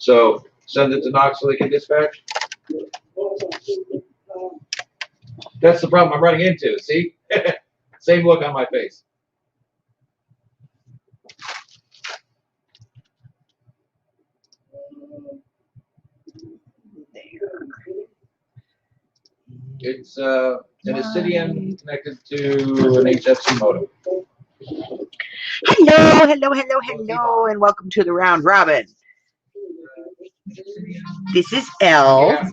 So send it to Knox so they can dispatch. That's the problem I'm running into. See, same look on my face. It's an Acidian connected to an HFC modem. Hello, and welcome to the round robin. This is Elle. Yeah.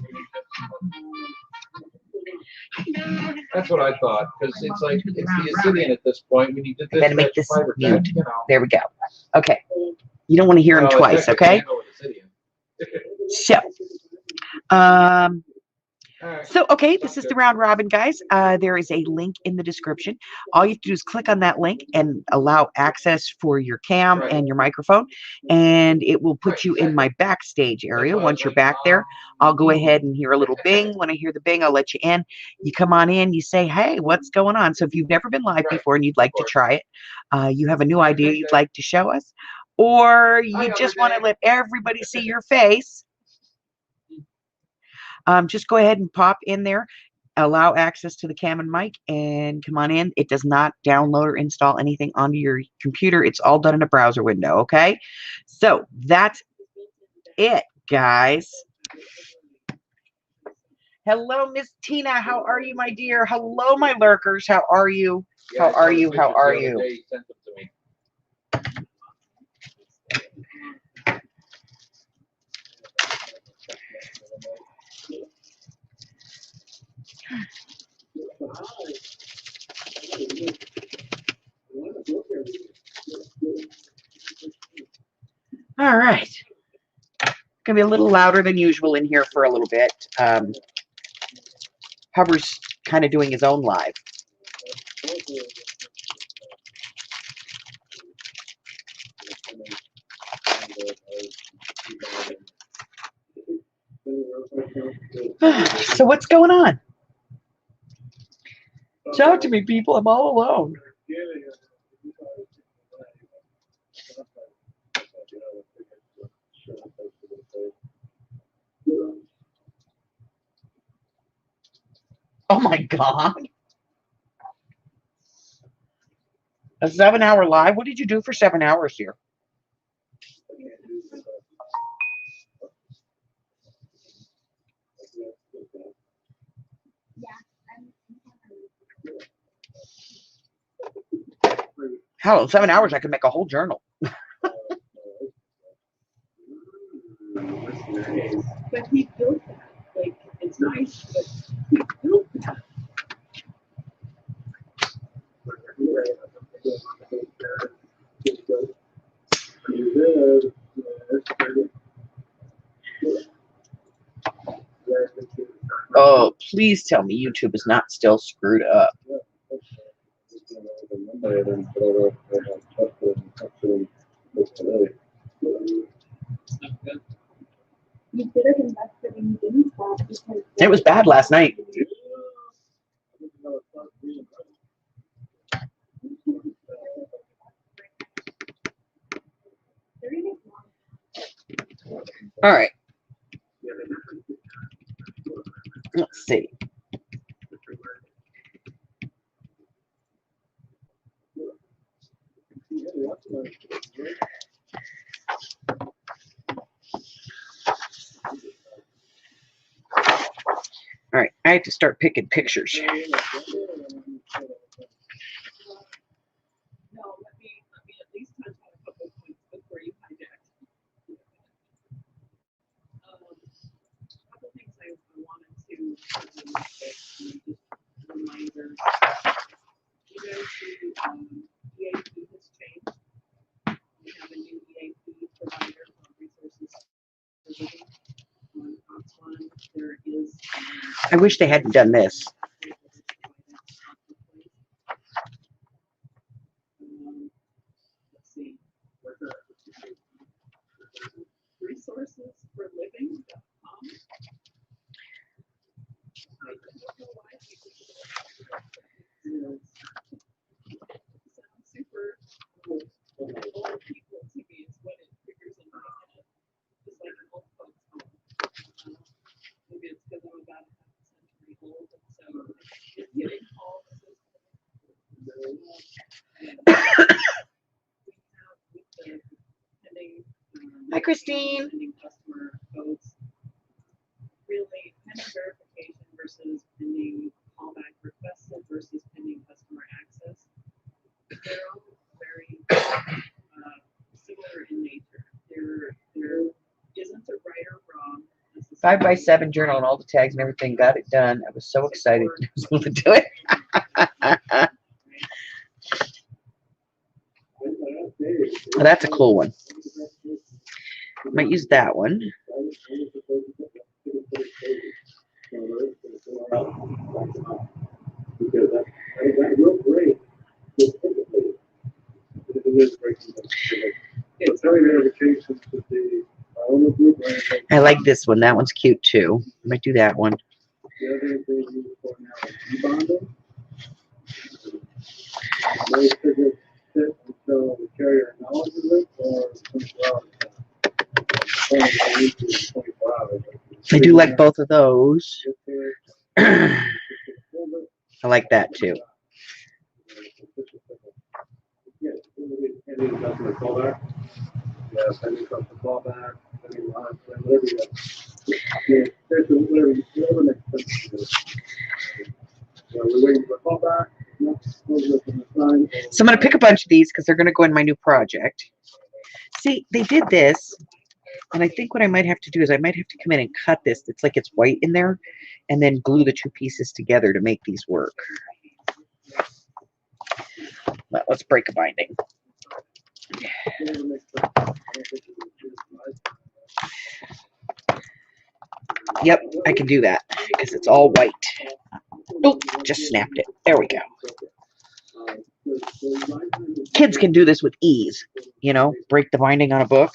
That's what I thought, because it's like it's the Acidian at this point. We need to I gotta make this fiber mute. tech, you know. There we go. Okay. You don't want to hear him twice, okay? So, okay, this is the round robin, guys. There is a link in the description. All you have to do is click on that link and allow access for your cam and your microphone, and it will put you in my backstage area. Once you're back there, I'll go ahead and hear a little bing. When I hear the bing, I'll let you in. You come on in, you say, hey, what's going on? So if you've never been live before and you'd like to try it, you have a new idea you'd like to show us, or you just want to let everybody see your face, just go ahead and pop in there, allow access to the cam and mic, and come on in. It does not download or install anything onto your computer. It's all done in a browser window, okay? So that's it, guys. Hello, Miss Tina. How are you, my dear? Hello, my lurkers. How are you? How are you? How are you? All right. Gonna be a little louder than usual in here for a little bit. Hubbard's kind of doing his own live. So what's going on? Talk to me, people. I'm all alone. Oh my God. A 7-hour live? What did you do for 7 hours here? Hell, in 7 hours I could make a whole journal. But he built that. Like, it's nice, but he built that. Oh, please tell me YouTube is not still screwed up. It was bad last night. All right. Let's see. All right, I have to start picking pictures. No, let me at least touch on a couple of points before you hijack. A couple things I wanted to just reminder. You guys see EAP has changed. We have a new EAP provider for resources for living. On Cox One, there is. I wish they hadn't done this. Let's see. Resources for living.com. I don't know why people sound super old people to me is what it triggers in my head. Just like an old because I'm about a half century old, and so it's getting called. Hi, Christine. Pending customer codes. Really, pending verification versus pending callback requested versus pending customer access. They're all very similar in nature. There isn't a right or wrong. 5x7 journal and all the tags and everything. Got it done. I was so excited to be able to do it. Well, that's a cool one. Might use that one. I like this one. That one's cute too. I might do that one. I do like both of those. I like that too. So I'm going to pick a bunch of these because they're going to go in my new project. See, they did this, and I think what I might have to do is I might have to come in and cut this. It's like it's white in there, and then glue the two pieces together to make these work. Well, let's break a binding. Yep, I can do that because it's all white. Oh, just snapped it. There we go. Kids can do this with ease, you know, break the binding on a book.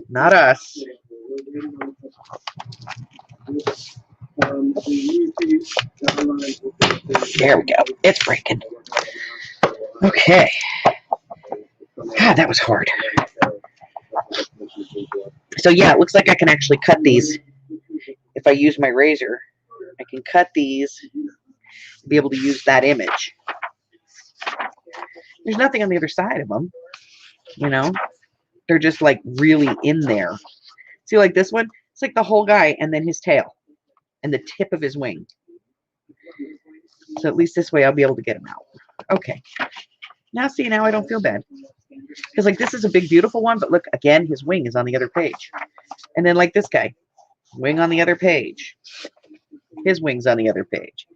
Not us. There we go. It's breaking. Okay. God, that was hard. So yeah, it looks like I can actually cut these. If I use my razor, I can cut these, be able to use that image. There's nothing on the other side of them, you know. They're just like really in there. See, like this one, it's like the whole guy and then his tail and the tip of his wing. So at least this way I'll be able to get him out. Okay. Now see, now I don't feel bad. Because like this is a big, beautiful one, but look, again, his wing is on the other page. And then like this guy, wing on the other page. His wing's on the other page.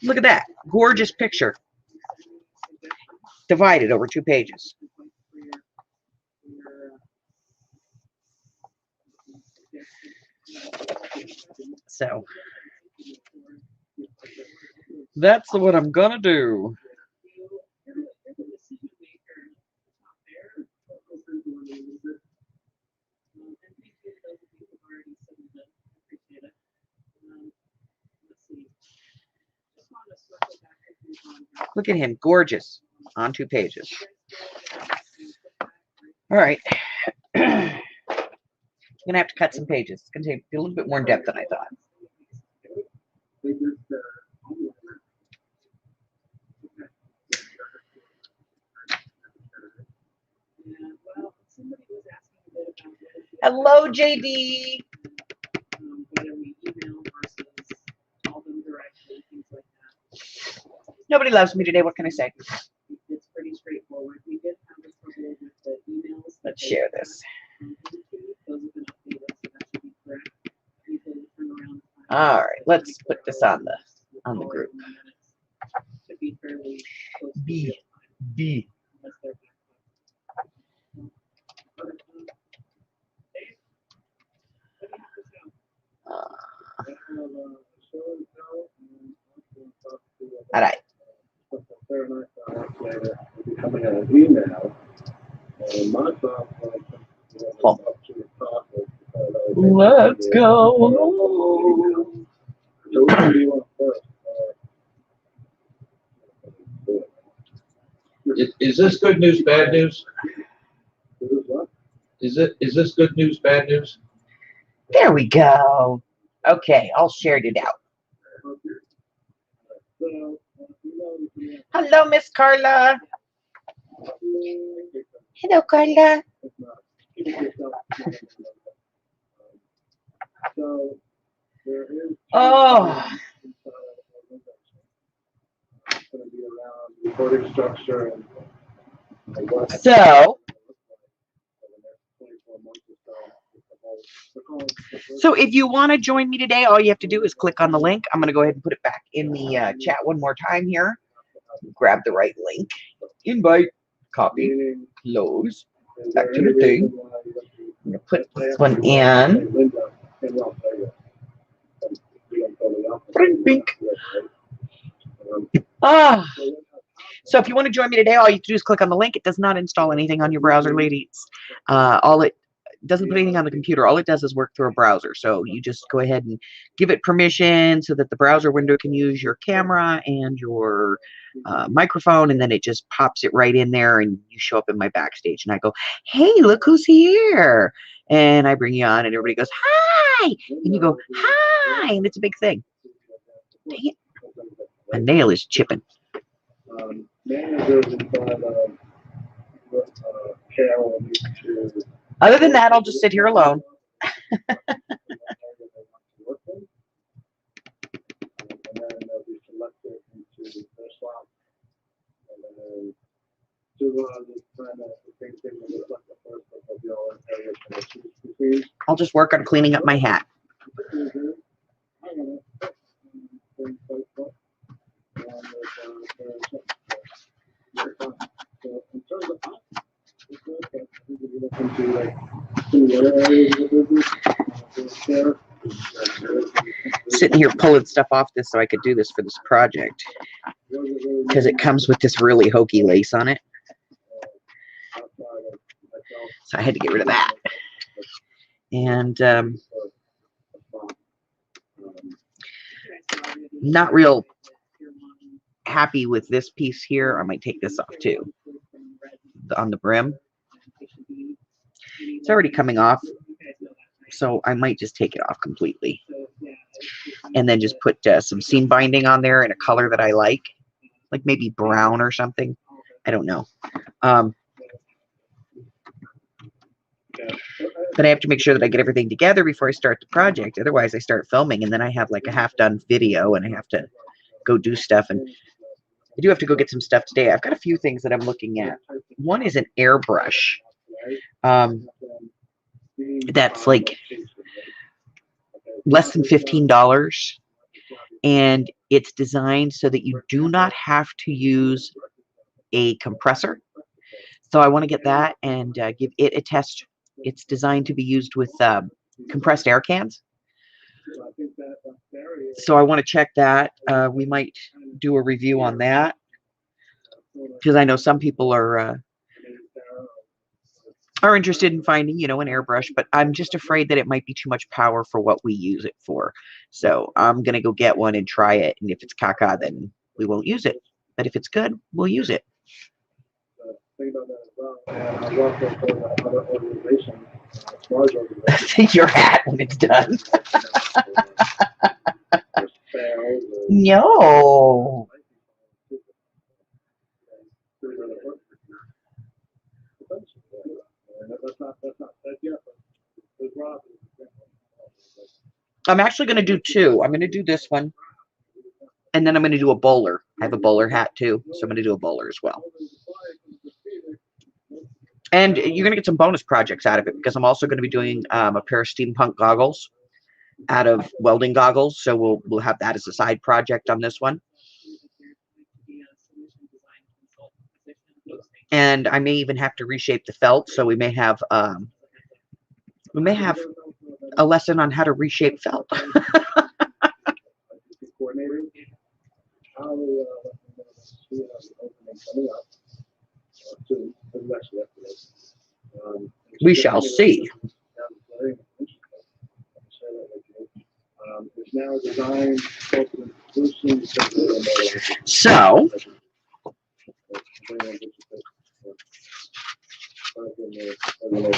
Look at that. Gorgeous picture. Divided over 2 pages. So that's what I'm gonna do. Look at him, gorgeous, on 2 pages. All right. I'm gonna have to cut some pages. It's gonna take a little bit more in depth than I thought. Hello, JD. Nobody loves me today. What can I say? It's pretty straightforward. We did have a trouble with the emails. Let's share this. All right, let's put this on the group. B. All right. Let's go. Is this good news, bad news? Is this good news, bad news? There we go. Okay, all shared it out. Hello, Miss Carla. Hello, Carla. Oh. So if you want to join me today, all you have to do is click on the link. I'm going to go ahead and put it back in the chat one more time here. Grab the right link. Invite. Copy. Close. Back to the thing. I'm going to put this one in. Bink. Ah. So if you want to join me today, all you have to do is click on the link. It does not install anything on your browser, ladies. All it doesn't put anything on the computer. All it does is work through a browser. So you just go ahead and give it permission so that the browser window can use your camera and your microphone, and then it just pops it right in there, and you show up in my backstage, and I go, hey, look who's here. And I bring you on, and everybody goes, hi. And you go, hi. And it's a big thing. Dang it. My nail is chipping. Other than that, I'll just sit here alone. I'll just work on cleaning up my hat. Sitting here pulling stuff off this so I could do this for this project, because it comes with this really hokey lace on it. So I had to get rid of that. And not real happy with this piece here. I might take this off too, on the brim. It's already coming off, so I might just take it off completely, and then just put some seam binding on there in a color that I like maybe brown or something. I don't know. But I have to make sure that I get everything together before I start the project. Otherwise, I start filming, and then I have like a half-done video, and I have to go do stuff. And I do have to go get some stuff today. I've got a few things that I'm looking at. One is an airbrush. That's like less than $15, and it's designed so that you do not have to use a compressor. So I want to get that and give it a test. It's designed to be used with compressed air cans. So I want to check that. We might do a review on that, because I know some people are interested in finding, an airbrush, but I'm just afraid that it might be too much power for what we use it for. So I'm going to go get one and try it. And if it's caca, then we won't use it. But if it's good, we'll use it. Your hat when it's done. No. I'm actually going to do two. I'm going to do this one, and then I'm going to do a bowler. I have a bowler hat too, so I'm going to do a bowler as well. And you're going to get some bonus projects out of it, because I'm also going to be doing a pair of steampunk goggles out of welding goggles. So we'll have that as a side project on this one. And I may even have to reshape the felt. So we may have a lesson on how to reshape felt. We shall see. So I don't know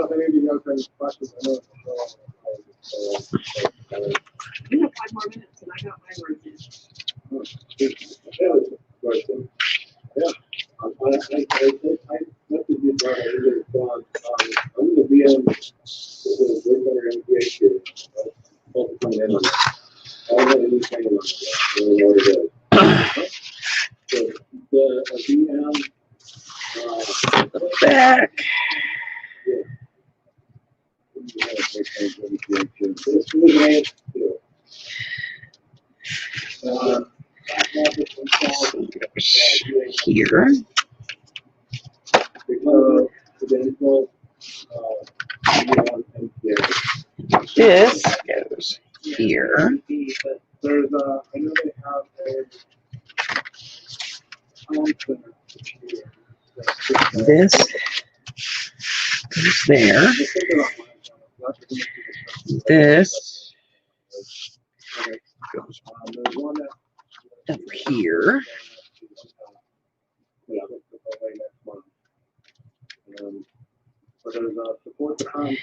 if any of you guys have any questions. I know. We have 5 more minutes and I got my words in. Yeah. I messaged you about it earlier, John. I'm going to be on the Winter MPA here. I'll come in on that. I don't have anything on that. I don't know what it is. So, the VM, Back. yeah. This was an ASU. Here. This goes here. There's I know they have a This goes there. This goes over here. So there's support the concept.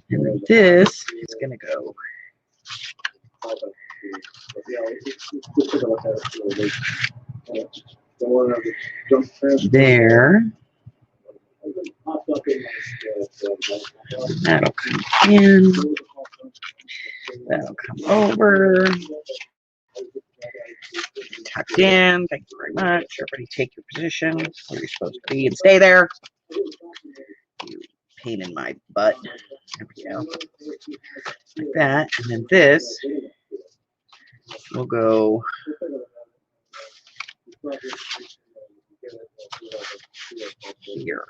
And then this is going to go there. That'll come in. That'll come over. Tucked in. Thank you very much. Everybody take your position where you're supposed to be and stay there. You pain in my butt. There we go. Like that. And then this will go here.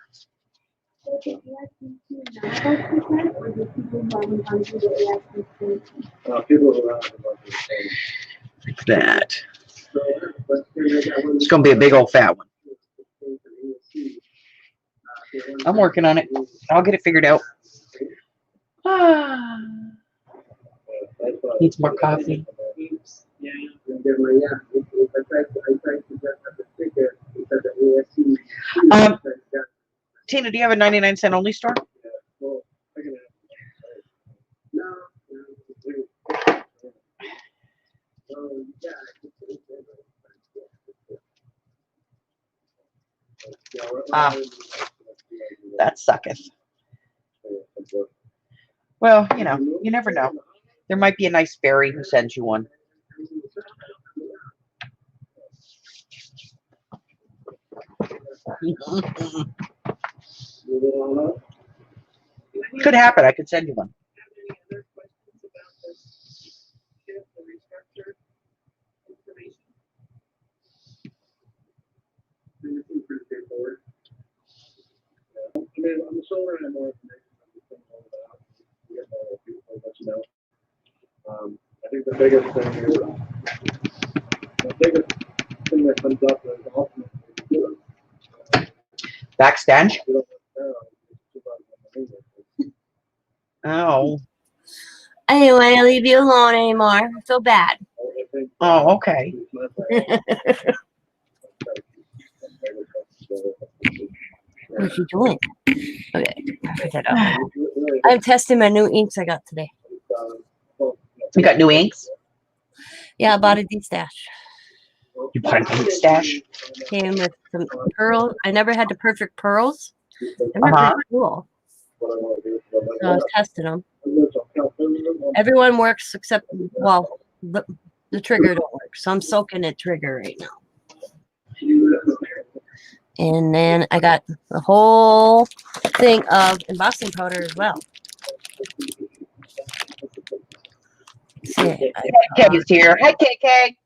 Like that. It's going to be a big old fat one. I'm working on it. I'll get it figured out. Needs more coffee. Tina, do you have a 99-cent only store? That sucketh. Well, you know, you never know. There might be a nice fairy who sends you one. Could happen. I could send you one. Have any other questions about this shift or restructure information? Pretty straightforward. I mean, on the solar, I have more information. I'm just thinking over that. We have more people, I'll let you know. I think the biggest thing is, that comes up is ultimately Backstash? we don't know. Oh. I didn't want to leave you alone anymore. I feel bad. Oh, okay. What is she doing? Okay, put that up. I'm testing my new inks I got today. You got new inks? Yeah, I bought a D-stash. You bought an ink stash? Came with some pearls. I never had the perfect pearls. They're Uh-huh. pretty cool. So I was testing them. Everyone works except, well, the trigger don't work. So I'm soaking the trigger right now. And then I got the whole thing of embossing powder as well. See, KK's here. Hi, KK.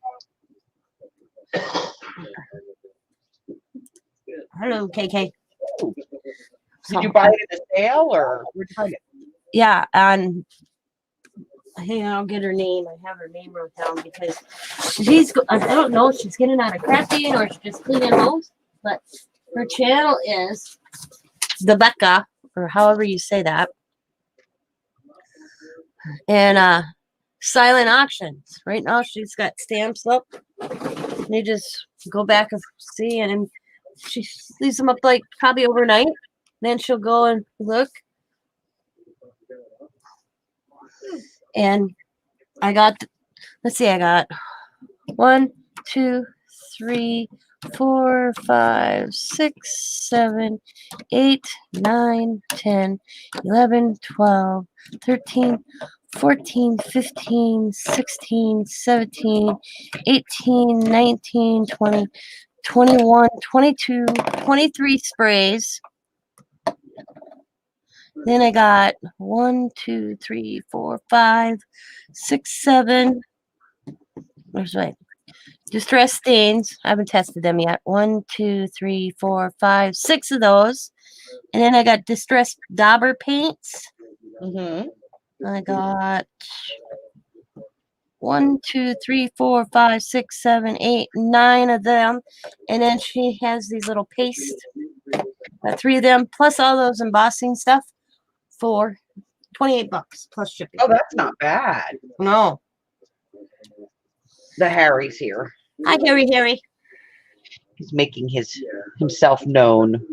hello, KK. Did you buy it at the sale or where'd you find it? Yeah, and hang on, I'll get her name. I have her name wrote down because she's, I don't know if she's getting out of crafting or she's just cleaning house, but Her channel is Rebecca, or however you say that. And silent auctions. Right now she's got stamps up. You just go back and see, and she leaves them up like probably overnight. Then she'll go and look. And I got, let's see, I got 1, 2, 3, 4, 5, 6, 7, 8, 9, 10, 11, 12, 13, 14, 15, 16, 17, 18, 19, 20, 21, 22, 23 sprays. Then I got 1, 2, 3, 4, 5, 6, 7. Where's my distress stains? I haven't tested them yet. 1, 2, 3, 4, 5, 6 of those. And then I got distressed dauber paints. I got 1, 2, 3, 4, 5, 6, 7, 8, 9 of them. And then she has these little paste. Got 3 of them, plus all those embossing stuff for $28 plus shipping. Oh, that's not bad. No. The Harry's here. Hi, Harry. He's making himself known.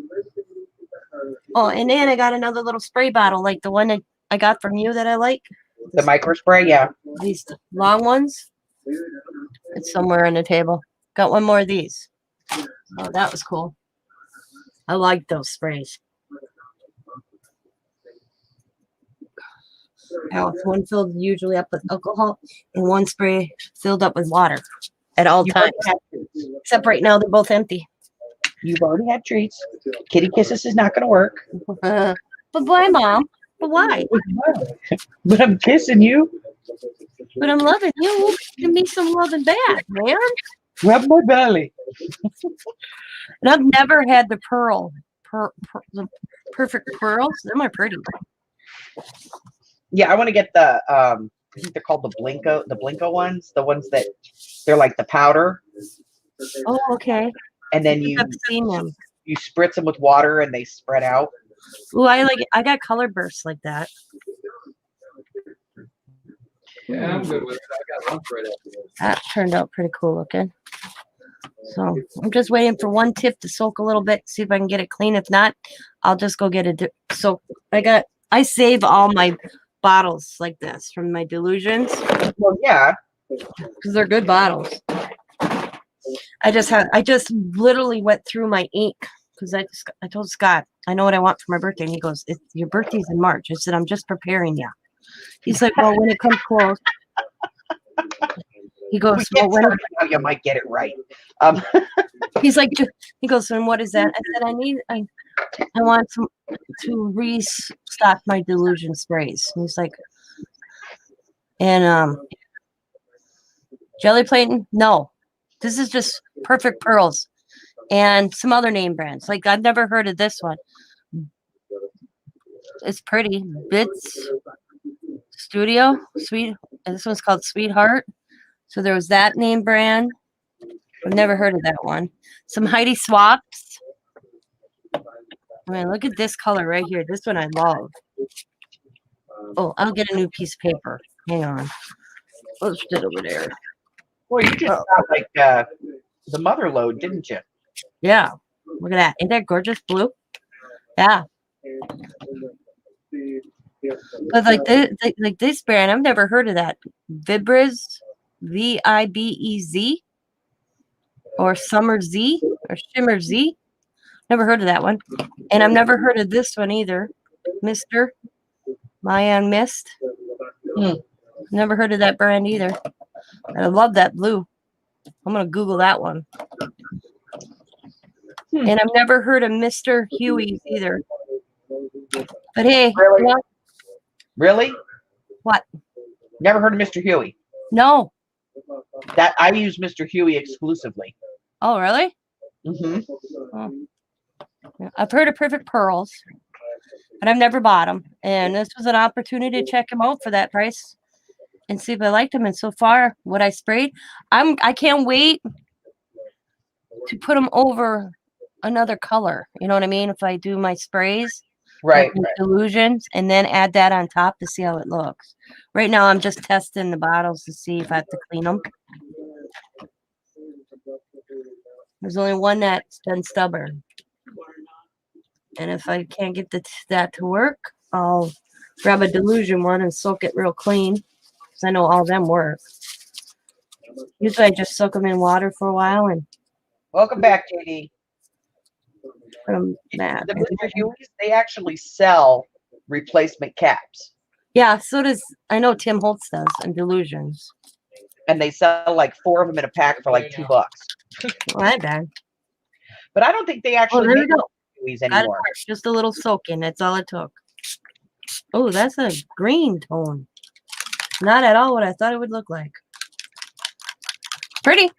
Oh, and then I got another little spray bottle, like the one that I got from you that I like. The micro spray, yeah. These long ones. It's somewhere on the table. Got one more of these. Oh, that was cool. I like those sprays. Now, one filled usually up with alcohol and one spray filled up with water at all times. Except right now, they're both empty. You've already had treats. Kitty Kisses is not going to work. But why, Mom? But why? But I'm kissing you. But I'm loving you. Give me some loving back, man. Rub my belly. And I've never had the the perfect pearls. Them are pretty. Yeah, I want to get the I think they're called the Blinko ones, the ones that they're like the powder, Oh, okay. and then you I've seen them. spritz them with water and they spread out. Ooh, I got color bursts like that. Yeah, I'm good with it. I got lunch right after this. That turned out pretty cool looking. So I'm just waiting for one tip to soak a little bit, see if I can get it clean. If not, I'll just go get it. So I save all my bottles like this from my Delusions Well, yeah. because they're good bottles. I just literally went through my ink because I told Scott I know what I want for my birthday, and he goes, "Your birthday's in March." I said, "I'm just preparing you." He's like, "Well, when it comes close." He goes, "Well, when You might get it right." he's like, he goes, "And what is that?" I said, I want to restock my Delusion sprays. And he's like, and jelly plating? No, this is just Perfect Pearls and some other name brands. Like I've never heard of this one. It's pretty. Bits Studio Sweet. And this one's called Sweetheart. So there was that name brand. I've never heard of that one. Some Heidi Swaps. I mean, look at this color right here. This one I love. Oh, I'll get a new piece of paper. Hang on. What's it over there? Well, you just got like the mother load, didn't you? Yeah. Look at that. Ain't that gorgeous blue? Yeah. But like this brand, I've never heard of that. Vibez, Vibez, or Summer Z, or Shimmer Z. Never heard of that one. And I've never heard of this one either. Mr. Mayan Mist. Never heard of that brand either. And I love that blue. I'm going to Google that one. And I've never heard of Mr. Huey's either. But hey, Really? you know, Really? what? Never heard of Mr. Huey. No. That I use Mr. Huey exclusively. Oh, really? Mm-hmm. Oh. Yeah, I've heard of Perfect Pearls, but I've never bought them. And this was an opportunity to check them out for that price and see if I liked them. And so far, what I sprayed, I can't wait to put them over another color. You know what I mean? If I do my sprays, Right. like the Delusions, and then add that on top to see how it looks. Right now, I'm just testing the bottles to see if I have to clean them. There's only one that's been stubborn. And if I can't get that to work, I'll grab a Delusion one and soak it real clean. Because I know all them work. Usually I just soak them in water for a while and Welcome back, JD. put them back. The Mr. Huey's, they actually sell replacement caps. Yeah, so does, I know Tim Holtz does, and Delusions. And they sell like 4 of them in a pack for like $2. Well, I bet. But I don't think they Oh, actually there we make go. Huey's Got it anymore. worked. Just a little soaking. That's all it took. Oh, that's a green tone. Not at all what I thought it would look like. Pretty.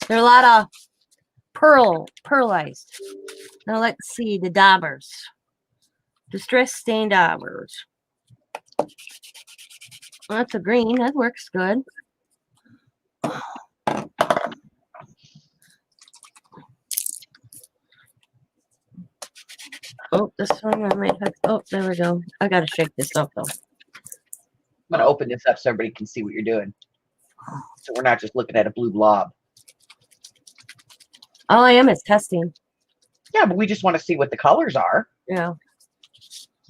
There are a lot of pearlized. Now let's see the daubers. Distress stained daubers. Well, that's a green. That works good. Oh, this one I might have. Oh, there we go. I gotta shake this up though. I'm going to open this up so everybody can see what you're doing. So we're not just looking at a blue blob. All I am is testing. Yeah, but we just want to see what the colors are. Yeah.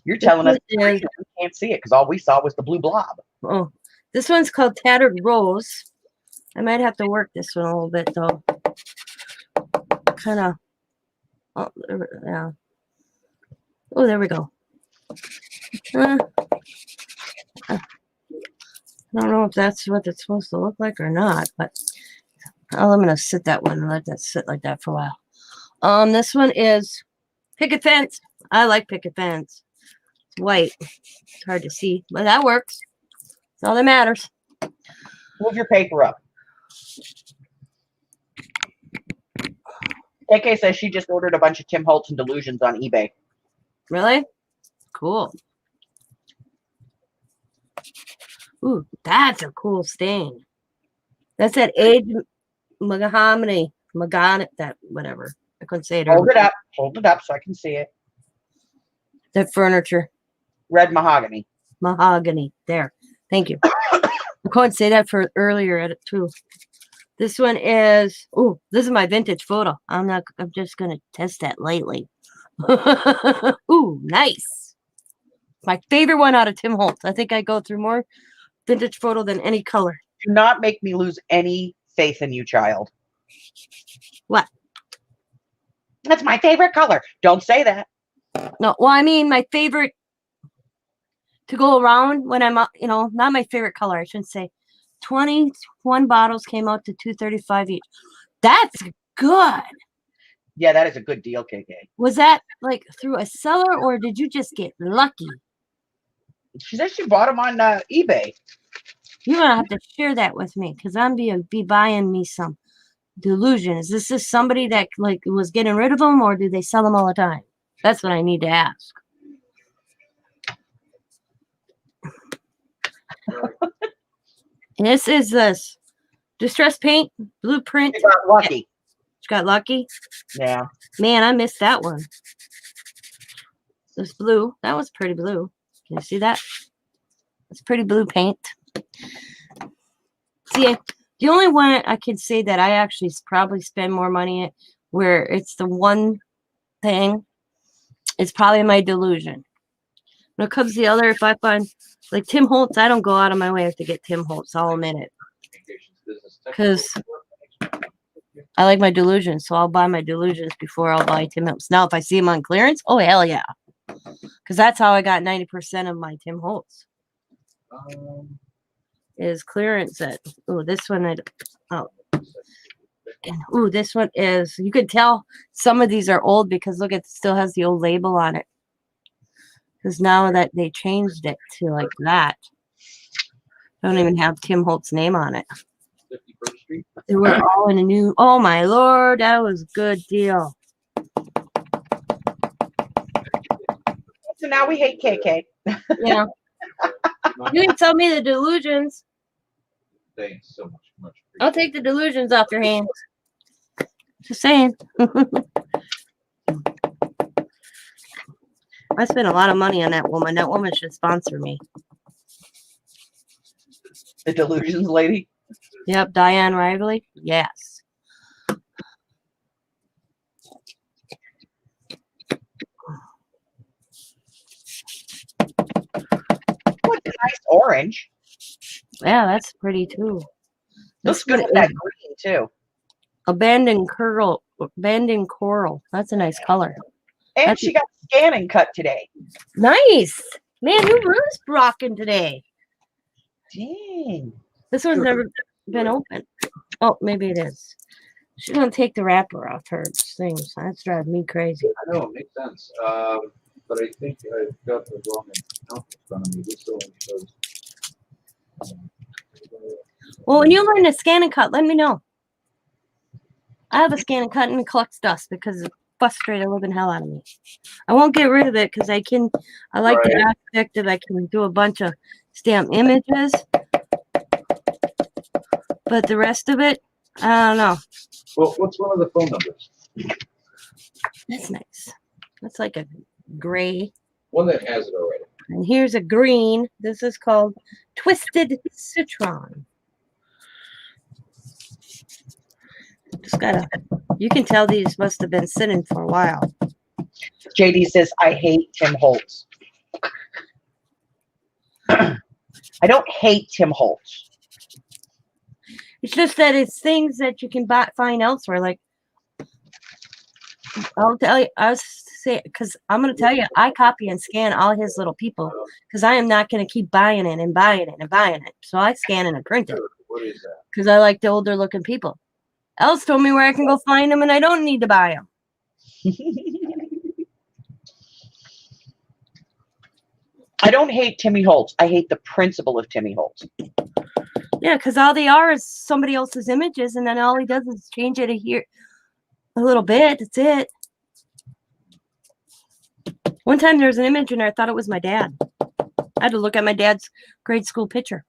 You're telling us one it's green is- and we can't see it because all we saw was the blue blob. Oh, this one's called Tattered Rose. I might have to work this one a little bit though. Kind of. Oh, yeah. Oh, there we go. I don't know if that's what it's supposed to look like or not, but I'm gonna sit that one and let that sit like that for a while. This one is Picket Fence. I like Picket Fence. It's white. It's hard to see, but that works. That's all that matters. Move your paper up. KK says she just ordered a bunch of Tim Holtz and Delusions on eBay. Really? Cool. Ooh, that's a cool stain. That's that aged mahogany, that whatever. I couldn't say it. Hold earlier. it up. Hold it up so I can see it. That furniture, Red mahogany. mahogany. There. Thank you. I couldn't say that for earlier at it too. This one is. Oh, this is my vintage photo. I'm just gonna test that lightly. Ooh, nice. My favorite one out of Tim Holtz. I think I go through more vintage photo than any color. Do not make me lose any faith in you, child. What? That's my favorite color. Don't say that. No, well, I mean my favorite to go around when I'm, not my favorite color. I shouldn't say. 21 bottles came out to $235 each. That's good. Yeah, that is a good deal, KK. Was that like through a seller or did you just get lucky? She said she bought them on eBay. You're gonna have to share that with me because I'm be buying me some Delusion. Is this somebody that like was getting rid of them or do they sell them all the time? That's what I need to ask. This is this Distress Paint Blueprint. She got lucky. She got lucky. Yeah. Man, I missed that one. This blue. That was pretty blue. Can you see that? It's pretty blue paint. See, the only one I can say that I actually probably spend more money at where it's the one thing, it's probably my Delusion. When it comes to the other, if I find like Tim Holtz, I don't go out of my way to get Tim Holtz. I'll admit it. Because I like my Delusions, so I'll buy my Delusions before I'll buy Tim Holtz. Now, if I see them on clearance, oh, hell yeah. Because that's how I got 90% of my Tim Holtz. Is clearance at, oh, this one, this one is, you could tell some of these are old because look, it still has the old label on it. Because now that they changed it to like that, don't even have Tim Holtz's name on it. 51st Street. They were all in a new, oh my Lord, that was a good deal. So now we hate KK. Yeah. You can tell me the Delusions. Thanks so much. I'll take the Delusions off your hands. Just saying. I spent a lot of money on that woman. That woman should sponsor me. The delusions lady. Yep, Diane Riley. Yes. What's a nice orange? Yeah, that's pretty too. Looks This good one with that is green too. abandoned coral. That's a nice color. And That's- she got scan and cut today. Nice. Man, new room's rocking today. Dang. This one's never been open. Oh, maybe it is. She don't take the wrapper off her things. That's driving me crazy. I know, it makes sense. But I think I've got the wrong account in front of me. This only shows. Well, when you learn to scan and cut, let me know. I have a scan and cut and it collects dust because it frustrates the living hell out of me. I won't get rid of it because I like the aspect that I can do a bunch of stamp images. But the rest of it, I don't know. Well, what's one of the phone numbers? That's nice. That's like a gray. One that has it already. And here's a green. This is called Twisted Citron. Just gotta, you can tell these must have been sitting for a while. JD says, I hate Tim Holtz. I don't hate Tim Holtz. It's just that it's things that you can find elsewhere. Like, I'll tell you, because I'm going to tell you, I copy and scan all his little people because I am not going to keep buying it and buying it and buying it. So I scan and I print it What is that? because I like the older looking people. Else told me where I can go find them and I don't need to buy them. I don't hate Timmy Holtz. I hate the principle of Timmy Holtz. Yeah, because all they are is somebody else's images, and then all he does is change it a little bit. That's it. One time there was an image and I thought it was my dad. I had to look at my dad's grade school picture.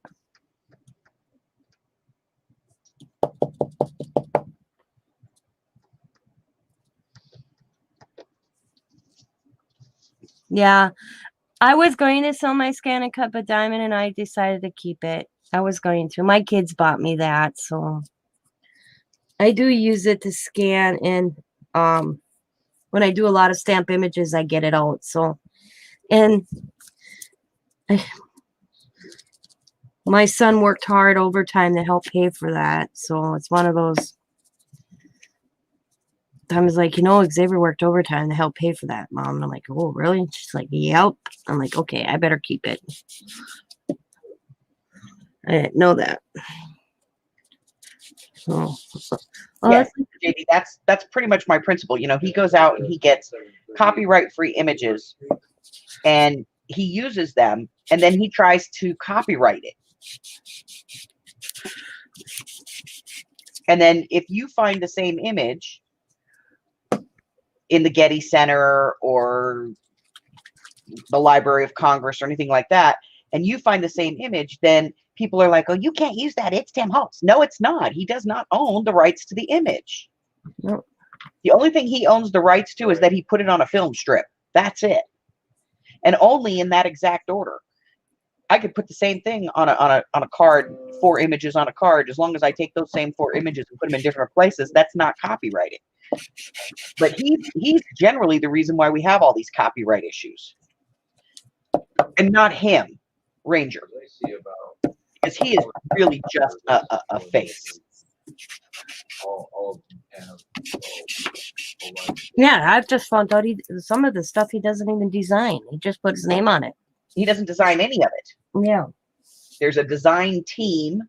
Yeah, I was going to sell my scan and cut, but Diamond and I decided to keep it. I was going to. My kids bought me that, so I do use it to scan, and when I do a lot of stamp images, I get it out. So, and my son worked hard overtime to help pay for that, so it's one of those. I was like, Xavier worked overtime to help pay for that, Mom. And I'm like, oh, really? And she's like, yep. I'm like, okay, I better keep it. I didn't know that. So, well, Yes, JD, that's pretty much my principle. He goes out and he gets copyright-free images and he uses them and then he tries to copyright it. And then if you find the same image in the Getty Center or the Library of Congress or anything like that, and you find the same image, then people are like, oh, you can't use that. It's Tim Holtz. No, it's not. He does not own the rights to the image. No. The only thing he owns the rights to is that he put it on a film strip. That's it. And only in that exact order. I could put the same thing on a card, 4 images on a card. As long as I take those same 4 images and put them in different places, that's not copyrighted. But he's generally the reason why we have all these copyright issues. And not him, Ranger. I see about Because he is really just a face. all of them have. yeah, I've just found out some of the stuff he doesn't even design. He just puts his name on it. He doesn't design any of it. Yeah. There's a design team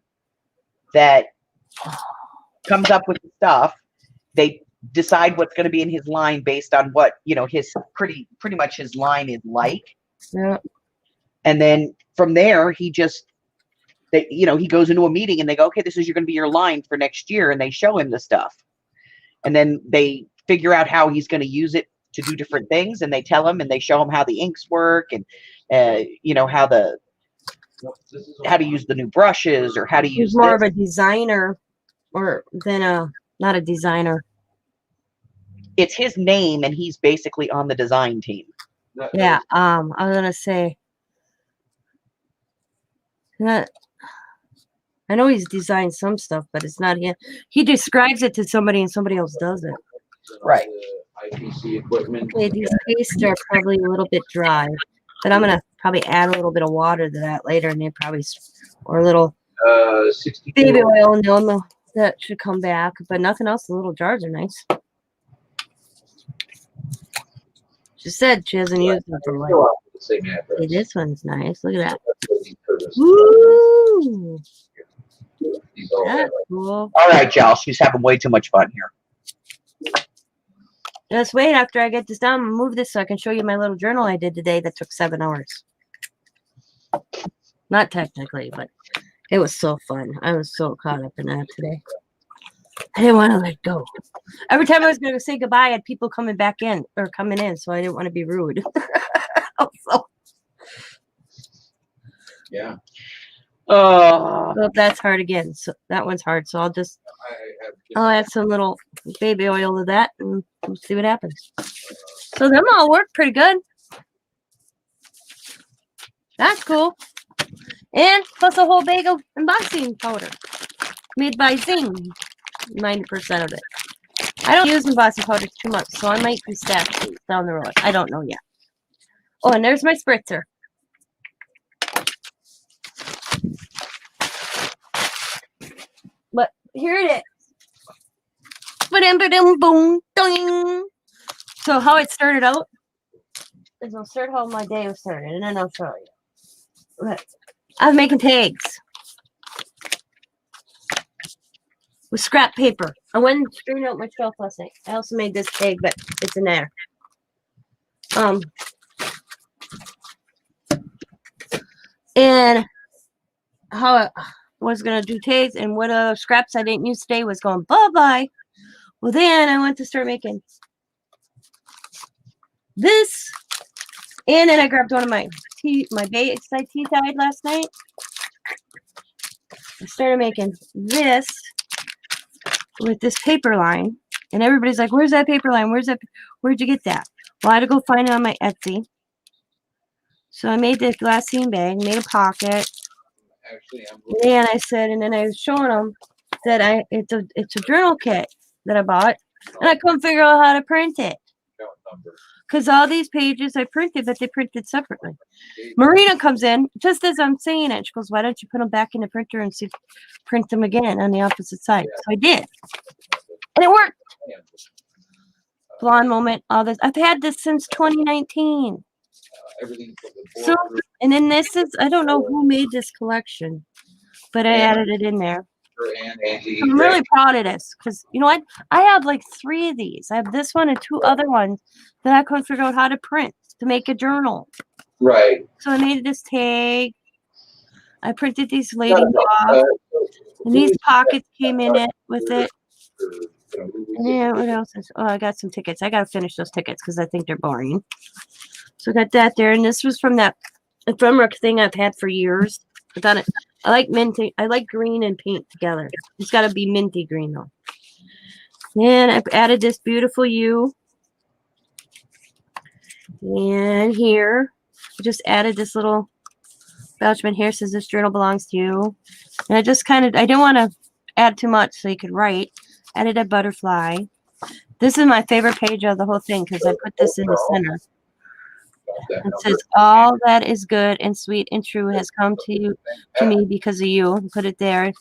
that comes up with the stuff. They decide what's going to be in his line based on what his pretty much his line is like. Yeah. And then from there, he goes into a meeting and they go, okay, this is going to be your line for next year. And they show him the stuff. And then they figure out how he's going to use it to do different things. And they tell him and they show him how the inks work and, how to use the new brushes or how to use He's more this. of a designer not a designer. it's his name, and he's basically on the design team. Yeah. I was gonna say. Not, I know he's designed some stuff, but it's not him. He describes it to somebody, and somebody else does it. Right. IPC equipment. Okay, these pastes are probably a little bit dry, but I'm gonna probably add a little bit of water to that later, and they probably or a little 64. baby oil, and they'll that should come back. But nothing else. The little jars are nice. She said she hasn't used them for Still like. off the same address. Hey, this one's nice. Look at that. That's what he told us. Woo! He's all That's that. cool. All right, y'all. She's having way too much fun here. Just wait after I get this done. Move this so I can show you my little journal I did today that took 7 hours. Not technically, but it was so fun. I was so caught up in that today. I didn't want to let go. Every time I was going to say goodbye, I had people coming back in or coming in, so I didn't want to be rude. So Yeah. that's hard again. So that one's hard. So I'll just I'll add some little baby oil to that and we'll see what happens. So them all work pretty good. That's cool. And plus a whole bag of embossing powder made by Zing. 90% of it. I don't use embossing powder too much, so I might restack these down the road. I don't know yet. Oh, and there's my spritzer. But here it is. Ba-dum-ba-dum-boom, ding. So how it started out is I'll start how my day was started, and then I'll show you. But I was making tags with scrap paper. I went and straightened out my shelf last night. I also made this tag, but it's in there. And how I was gonna do tags, and what scraps I didn't use today was going bye-bye. Well, then I went to start making this, and then I grabbed one of my Bayside tea tied last night. I started making this with this paper line, and everybody's like, "Where's that paper line? Where'd you get that?" Well, I had to go find it on my Etsy. So I made this glassine bag, made a pocket. Actually, I'm And I said, and then I was showing them that it's a journal kit that I bought, and I couldn't figure out how to print it account number. because all these pages I printed, but they printed separately. Marina comes in just as I'm saying it. She goes, "Why don't you put them back in the printer and print them again on the opposite side?" So I did, and it worked. Blonde moment, all this. I've had this since 2019. Everything from the So, board, and then this is, I don't know who made this collection, but I Yeah. added it in there. and Angie. I'm really proud of this because you know what? I have like 3 of these. I have this one and 2 other ones that I couldn't figure out how to print to make a journal. Right. So I made this tag. I printed these ladies off, and these pockets came in it with it. And then what else? Oh, I got some tickets. I got to finish those tickets because I think they're boring. So I got that there, and this was from that ephemera thing I've had for years. I got it. I like minty. I like green and pink together. It's got to be minty green though. And I've added this beautiful U. And here, I just added this little embellishment here. Says this journal belongs to you. And I just I didn't want to add too much so you could write. Added a butterfly. This is my favorite page of the whole thing because I put this in the center. It says, "All that is good and sweet and true has come to me because of you." And put it there.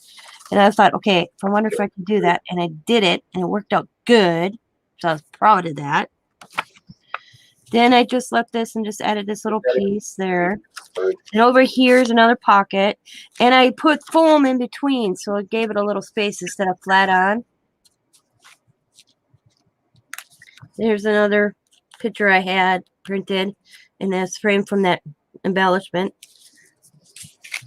And I thought, okay, I wonder if I could do that. And I did it, and it worked out good. So I was proud of that. Then I just left this and just added this little piece there. And over here is another pocket. And I put foam in between, so it gave it a little space instead of flat on. There's another picture I had printed, and that's framed from that embellishment.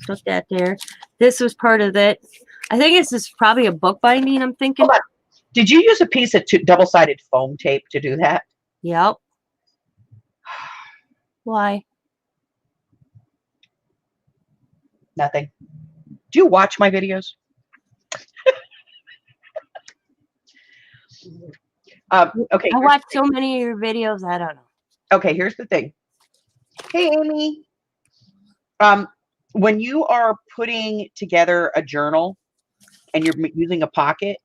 Put that there. This was part of it. I think this is probably a book binding, I'm thinking. Hold on. Did you use a piece of double-sided foam tape to do that? Yep. Why? Nothing. Do you watch my videos? Okay. I watch so many of your videos. I don't know. Okay, here's the thing. Hey, Amy. When you are putting together a journal and you're using a pocket,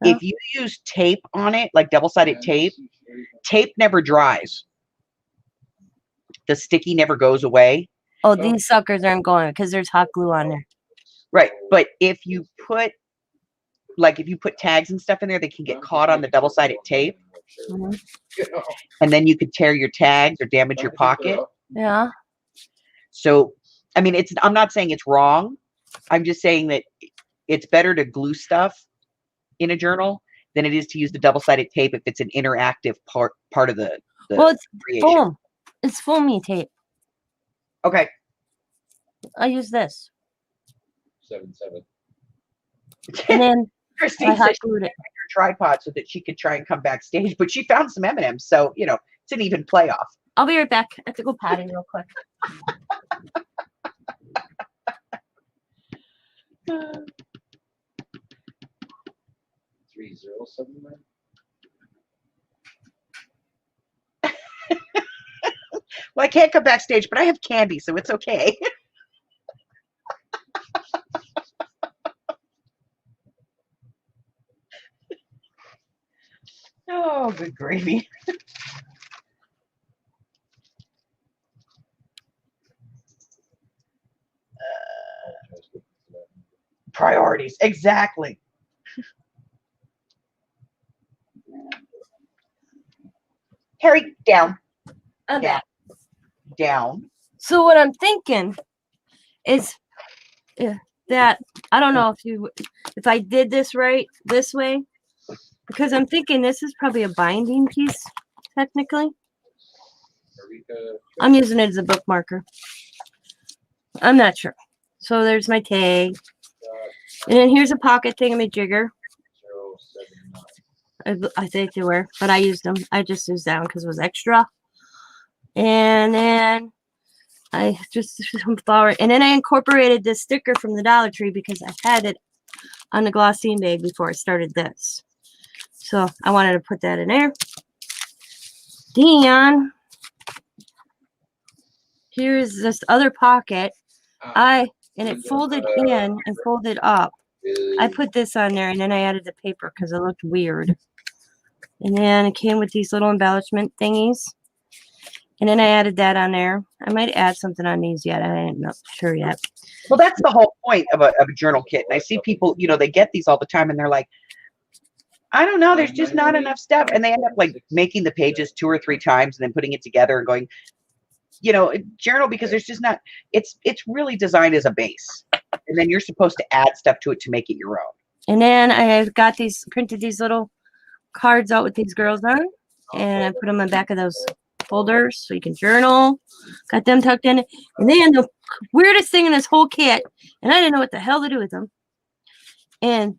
Yeah. if you use tape on it, like double-sided tape never dries. The sticky never goes away. Oh, these suckers aren't going because there's hot glue on there. Right. But if you put tags and stuff in there, they can get caught on the double-sided tape. Mhm. And then you could tear your tags or damage your pocket. Yeah. So, I mean, I'm not saying it's wrong. I'm just saying that it's better to glue stuff in a journal than it is to use the double-sided tape if it's an interactive part of the Well, it's creation. foam. It's foamy tape. Okay. I use this. 7-7. And then Christine I said hot she glued it. her tripod so that she could try and come backstage, but she found some M&Ms, so it's an even playoff. I'll be right back. I have to go potty real quick. 3079. Well, I can't come backstage, but I have candy, so it's okay. Oh, good gravy. Priorities, exactly. Harry, down, I'm down, back. down. So what I'm thinking is that I don't know if I did this right this way, because I'm thinking this is probably a binding piece technically. I'm using it as a bookmarker. I'm not sure. So there's my tag, and then here's a pocket thingamajigger. 079. I think they were, but I used them. I just used that one because it was extra. And then I just some flour, and then I incorporated this sticker from the Dollar Tree because I had it on the glossine bag before I started this. So I wanted to put that in there. Then here's this other pocket. And it folded in and folded up. I put this on there, and then I added the paper because it looked weird. And then it came with these little embellishment thingies. And then I added that on there. I might add something on these yet. I ain't not sure yet. Well, that's the whole point of a journal kit. And I see people, they get these all the time, and they're like, I don't know, there's just not enough stuff. And they end up like making the pages 2 or 3 times and then putting it together and going, journal, because there's just not, it's really designed as a base. And then you're supposed to add stuff to it to make it your own. And then I got printed these little cards out with these girls on. And I put them on the back of those folders so you can journal. Got them tucked in. And then the weirdest thing in this whole kit, and I didn't know what the hell to do with them. And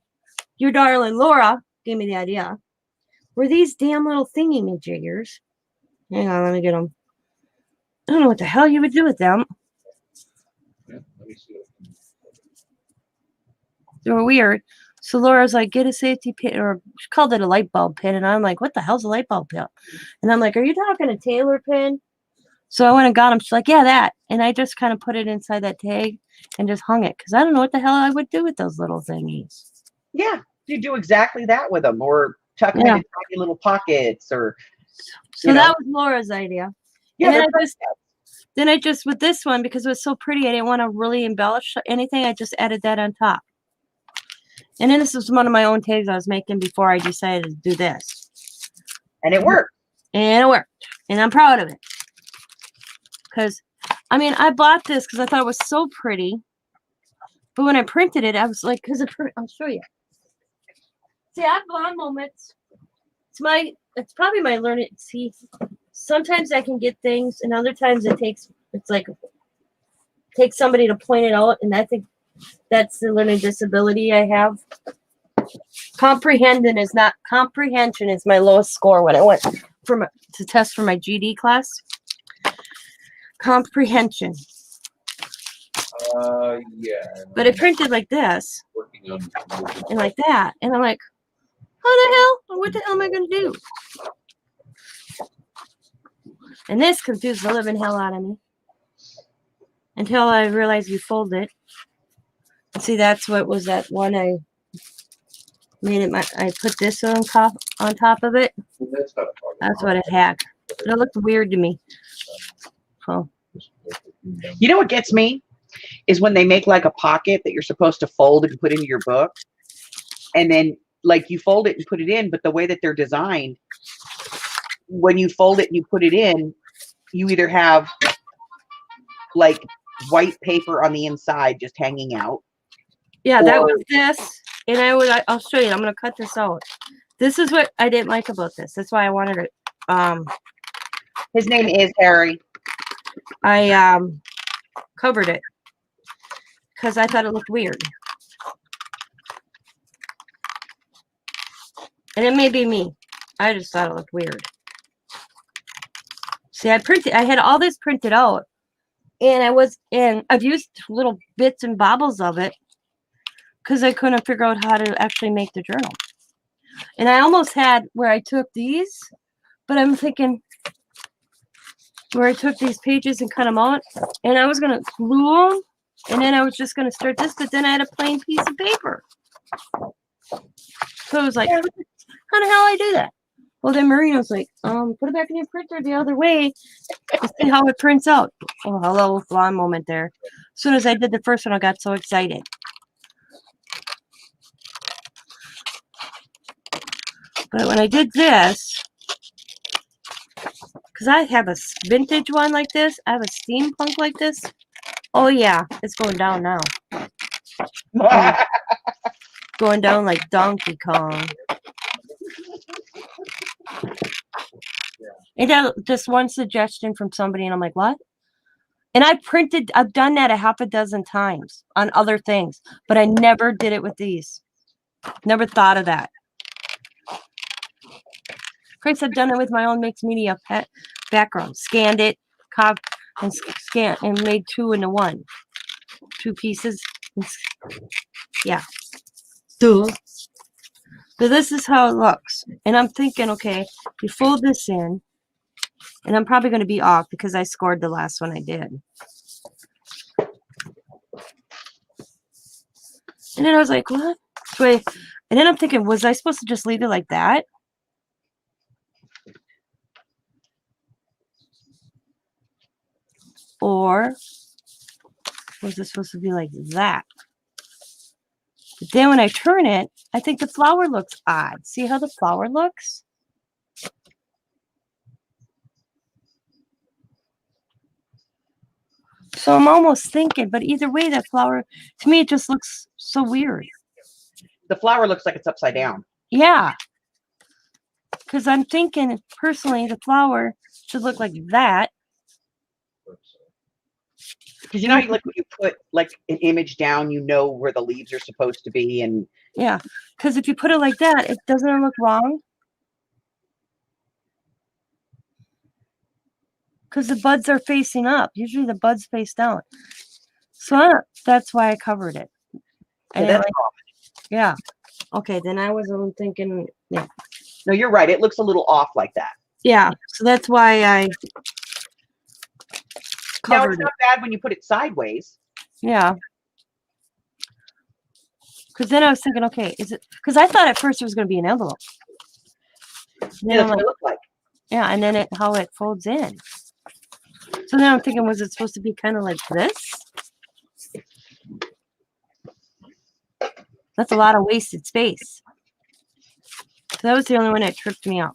your darling Laura gave me the idea. Were these damn little thingy-majiggers. Hang on, let me get them. I don't know what the hell you would do with them. Yeah, let me see. They were weird. So Laura's like, get a safety pin, or she called it a light bulb pin. And I'm like, what the hell's a light bulb pin? And I'm like, are you talking a Taylor pin? So I went and got them. She's like, yeah, that. And I just kind of put it inside that tag and just hung it because I don't know what the hell I would do with those little thingies. Yeah, you do exactly that with them, or tuck them into tiny little pockets, or. So that was Laura's idea. Yeah, and then I just with this one, because it was so pretty, I didn't want to really embellish anything. I just added that on top. And then this was one of my own tags I was making before I decided to do this. And it worked. And it worked. And I'm proud of it. Because, I mean, I bought this because I thought it was so pretty. But when I printed it, I was like, I'll show you. See, I've gone moments. It's probably my learning. See, sometimes I can get things, and other times it takes somebody to point it out. And I think that's the learning disability I have. Comprehension is my lowest score when I went to test for my GD class. Comprehension. Yeah. But it printed like this Working on and like that, and I'm like, the hell? What the hell am I gonna do? And this confused the living hell out of me. Until I realized you fold it. See, that's what was that one I made it. I put this on top of it. That's not a problem. That's what it had. It looked weird to me. Oh, You know what gets me is when they make like a pocket that you're supposed to fold and put into your book, and then like you fold it and put it in, but the way that they're designed, when you fold it and you put it in, you either have like white paper on the inside just hanging out. yeah, that Or- was this, and I'll show you. I'm gonna cut this out. This is what I didn't like about this. That's why I wanted it. His name is Harry. I covered it because I thought it looked weird. And it may be me. I just thought it looked weird. See, I had all this printed out, and I've used little bits and bobbles of it because I couldn't figure out how to actually make the journal. And I almost had where I took these, but I'm thinking where I took these pages and cut them out, and I was going to glue them, and then I was just going to start this, but then I had a plain piece of paper. So I was like, how the hell I do that? Well, then Marina's like, put it back in your printer the other way to see how it prints out. Oh, hello, blonde moment there. As soon as I did the first one, I got so excited. But when I did this, because I have a vintage one like this, I have a steampunk like this. Oh, yeah, it's going down now. Going down like Donkey Kong. And that just one suggestion from somebody, and I'm like, what? And I've done that a half a dozen times on other things, but I never did it with these. Never thought of that. Chris, I've done it with my own mixed media background. Scanned it, and scanned, and made two into one. 2 pieces. Yeah. Duh. So this is how it looks. And I'm thinking, okay, you fold this in, and I'm probably going to be off because I scored the last one I did. And then I was like, what? Wait. And then I'm thinking, was I supposed to just leave it like that? Or was it supposed to be like that? But then when I turn it, I think the flower looks odd. See how the flower looks? So I'm almost thinking, but either way, that flower, to me, it just looks so weird. The flower looks like it's upside down. Yeah. Because I'm thinking, personally, the flower should look like that. Because you know, like when you put like an image down, you know where the leaves are supposed to be, and Yeah. Because if you put it like that, it doesn't look wrong. Because the buds are facing up. Usually the buds face down. So that's why I covered it. And that's yeah. Okay, then I was thinking, yeah. no, you're right. It looks a little off like that. Yeah, so that's why I Now covered it's it. not bad when you put it sideways. Yeah. Because then I was thinking, okay, is it? Because I thought at first it was going to be an envelope. And then Yeah, I'm that's what like, it looked like. yeah, and then how it folds in. So then I'm thinking, was it supposed to be kind of like this? That's a lot of wasted space. So that was the only one that tripped me up.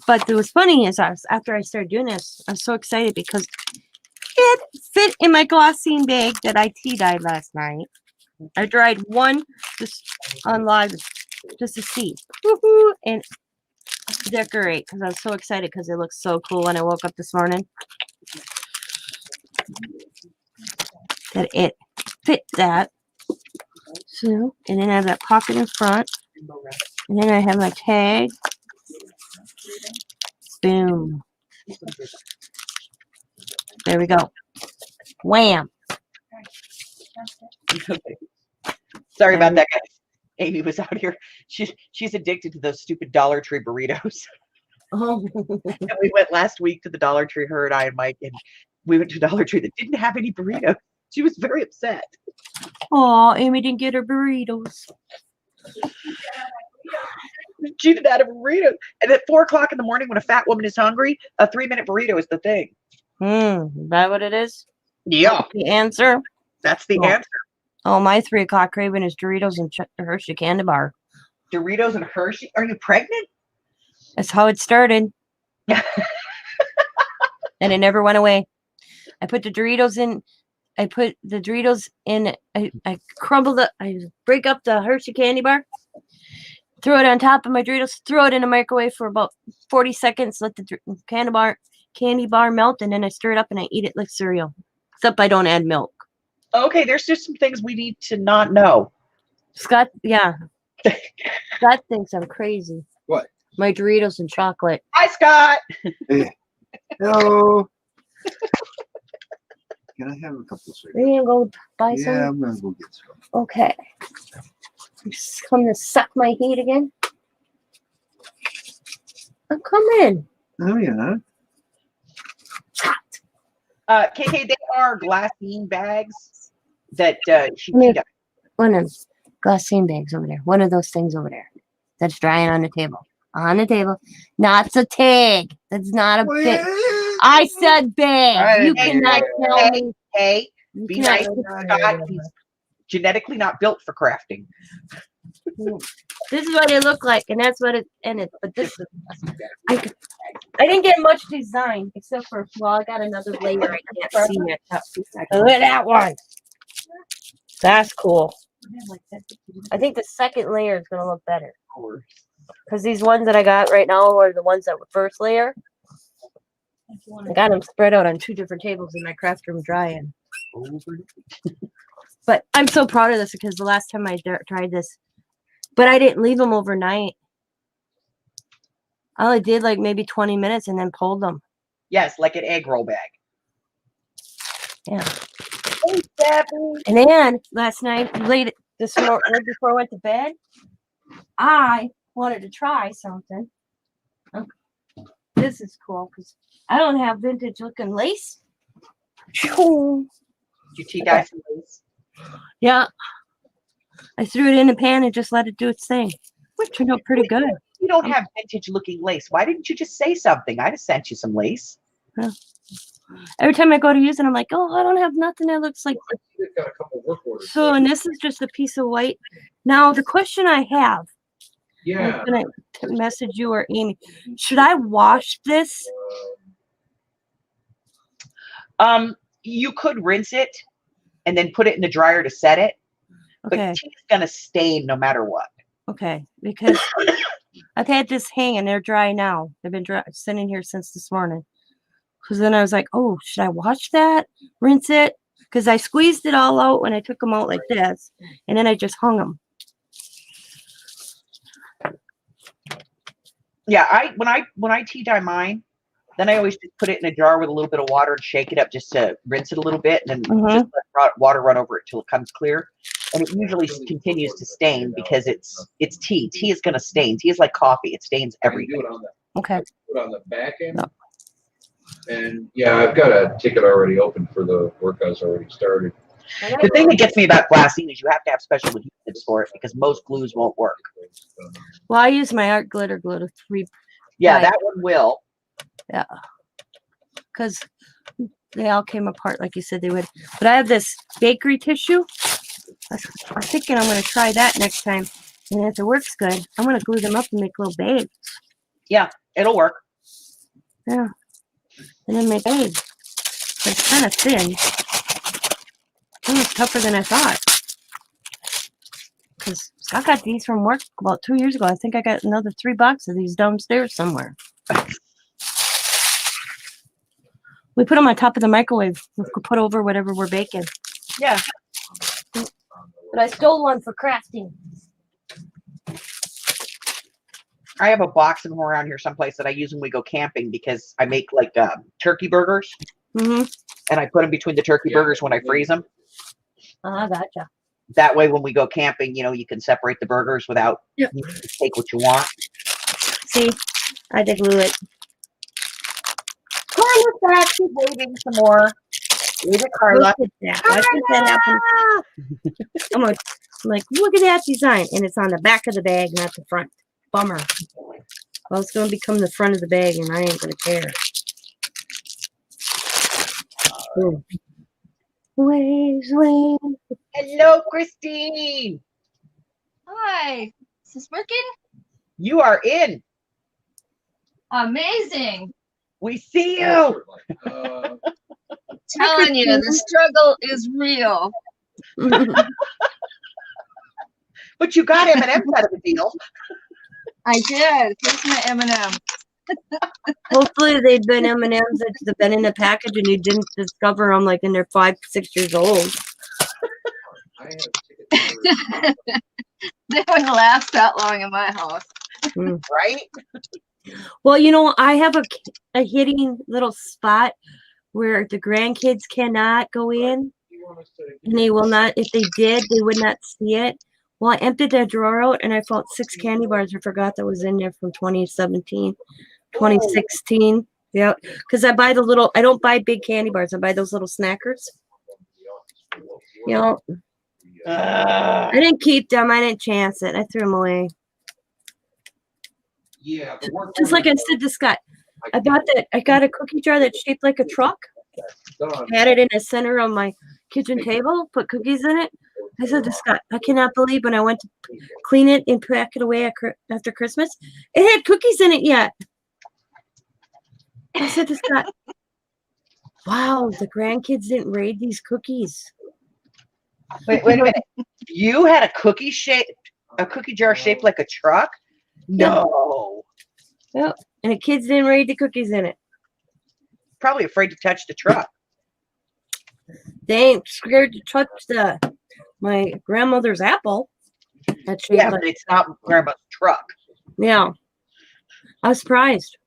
But what was funny is after I started doing this, I was so excited because it fit in my glossine bag that I tea-dyed last night. I dried one just on live just to see. Woohoo! And decorate because I was so excited because it looks so cool when I woke up this morning. That it fit that. So, and then I have that pocket in front. And then I have my tag. Boom. There we go. Wham. Sorry about that, guys. Amy was out here. She's addicted to those stupid Dollar Tree burritos. Oh, And we went last week to the Dollar Tree, her and I and Mike, and we went to Dollar Tree that didn't have any burritos. She was very upset. oh, Amy didn't get her burritos. She didn't have a burrito. And at 4 o'clock in the morning, when a fat woman is hungry, a 3-minute burrito is the thing. Is that what it is? Yeah, The answer? that's the Oh. answer. Oh, my 3 o'clock craving is Doritos and Hershey candy bar. Doritos and Hershey. Are you pregnant? That's how it started. And it never went away. I put the Doritos in. I put the Doritos in. I crumbled it. I break up the Hershey candy bar. Throw it on top of my Doritos. Throw it in the microwave for about 40 seconds. Let the candy bar melt, and then I stir it up and I eat it like cereal. Except I don't add milk. Okay, there's just some things we need to not know. Scott, yeah. Scott thinks I'm crazy. What? My Doritos and chocolate. Hi, Scott. Hello. Can I have a couple of cigarettes? Are you gonna go buy some? Yeah, I'm gonna go get some. Okay. Just come to suck my heat again. I'm coming. Oh yeah. KK, they are glassine bags that she Come here. got. One of them glassine bags over there. One of those things over there. That's drying on the table. On the table. Not a tag. That's not a bag. I said bag. You Hey, cannot tell me. Hey, You be cannot- nice to Scott. He's genetically not built for crafting. This is what they look like, and that's what it. But this. I didn't get much design except for I got another layer I can't see yet. Look at that one. That's cool. I think the second layer is gonna look better because these ones that I got right now are the ones that were first layer. I got them spread out on 2 different tables in my craft room drying. But I'm so proud of this because the last time I tried this, but I didn't leave them overnight. I only did like maybe 20 minutes and then pulled them. Yes, like an egg roll bag. Yeah. Hey, Stephanie. And then last night, late this morning, right before I went to bed, I wanted to try something. Okay. This is cool because I don't have vintage looking lace. Phew. Did you tea dye some lace? Yeah. I threw it in a pan and just let it do its thing. It turned out pretty good. You don't have vintage looking lace. Why didn't you just say something? I'd have sent you some lace. Every time I go to use it, I'm like, oh, I don't have nothing that looks like. They've got a couple work orders. So, and this is just a piece of white. Now, the question I have, Yeah. I'm gonna message you or Amy. Should I wash this? You could rinse it and then put it in the dryer to set it, but Okay, tea's gonna stain no matter what. okay, because I've had this hanging. They're dry now. They've been sitting here since this morning. Because then I was like, oh, should I wash that? Rinse it? Because I squeezed it all out when I took them out like this, and then I just hung them. Yeah, when I tea dye mine, then I always just put it in a jar with a little bit of water and shake it up just to rinse it a little bit, and then just let water run over it till it comes clear. And it usually continues to stain because it's tea. Tea is going to stain. Tea is like coffee; it stains I can everything. do it on Okay. the back end. No. And yeah, I've got a ticket already open for the workouts already started. The thing that gets me about glassine is you have to have special adhesives for it because most glues won't work. Well, I use my art glitter glue to Yeah, Right. that one will. because they all came apart like you said they would. But I have this bakery tissue. I'm thinking I'm going to try that next time. And if it works good, I'm going to glue them up and make little bags. It'll work. Yeah. And then make eggs. But it's kind of thin. It was tougher than I thought. Because I got these from work about 2 years ago. I think I got another 3 boxes of these downstairs somewhere. We put them on top of the microwave. We could put over whatever we're baking. Yeah. But I stole one for crafting. I have a box of them around here someplace that I use when we go camping because I make like turkey burgers Mm-hmm. and I put them between the turkey burgers when I freeze them. I gotcha. That way, when we go camping, you know, you can separate the burgers without Yep. you can take what you want. See, I did glue it. Carla's back. She's waving some more. Leave it, Carla. Look at that. Why did that happen? I'm like, look at that design. And it's on the back of the bag, not the front. Bummer. Well, it's going to become the front of the bag, and I ain't going to care. Ooh. Waves. Hello, Christine. Hi, is this working? You are in. Amazing. We see you. Telling you, the struggle is real. But you got M&M's out of the deal. I did. Here's my M&M. Hopefully they've been M&Ms that's been in the package and you didn't discover them like in their 5, 6 years old. I have a ticket for- They wouldn't last that long in my house. Right? Well, you know, I have a hidden little spot where the grandkids cannot go in, You want us to- and they will not. If they did, they would not see it. Well, I emptied that drawer out, and I found 6 candy bars. I forgot that was in there from 2017, 2016. Yeah, because I buy I don't buy big candy bars. I buy those little snackers. You know, I didn't keep them. I didn't chance it. I threw them away. Yeah. the work Just like I order- said to Scott, I got a cookie jar that's shaped like a truck. Done. Had it in the center of my kitchen table, put cookies in it. I said to Scott, I cannot believe when I went to clean it and pack it away after Christmas, it had cookies in it yet. I said to Scott, wow, the grandkids didn't raid these cookies. Wait a minute. You had a cookie jar shaped like a truck? No. And the kids didn't raid the cookies in it. Probably afraid to touch the truck. They ain't scared to touch my grandmother's apple. That's shaped Yeah, like but it's not grandma's truck. Yeah. I was surprised.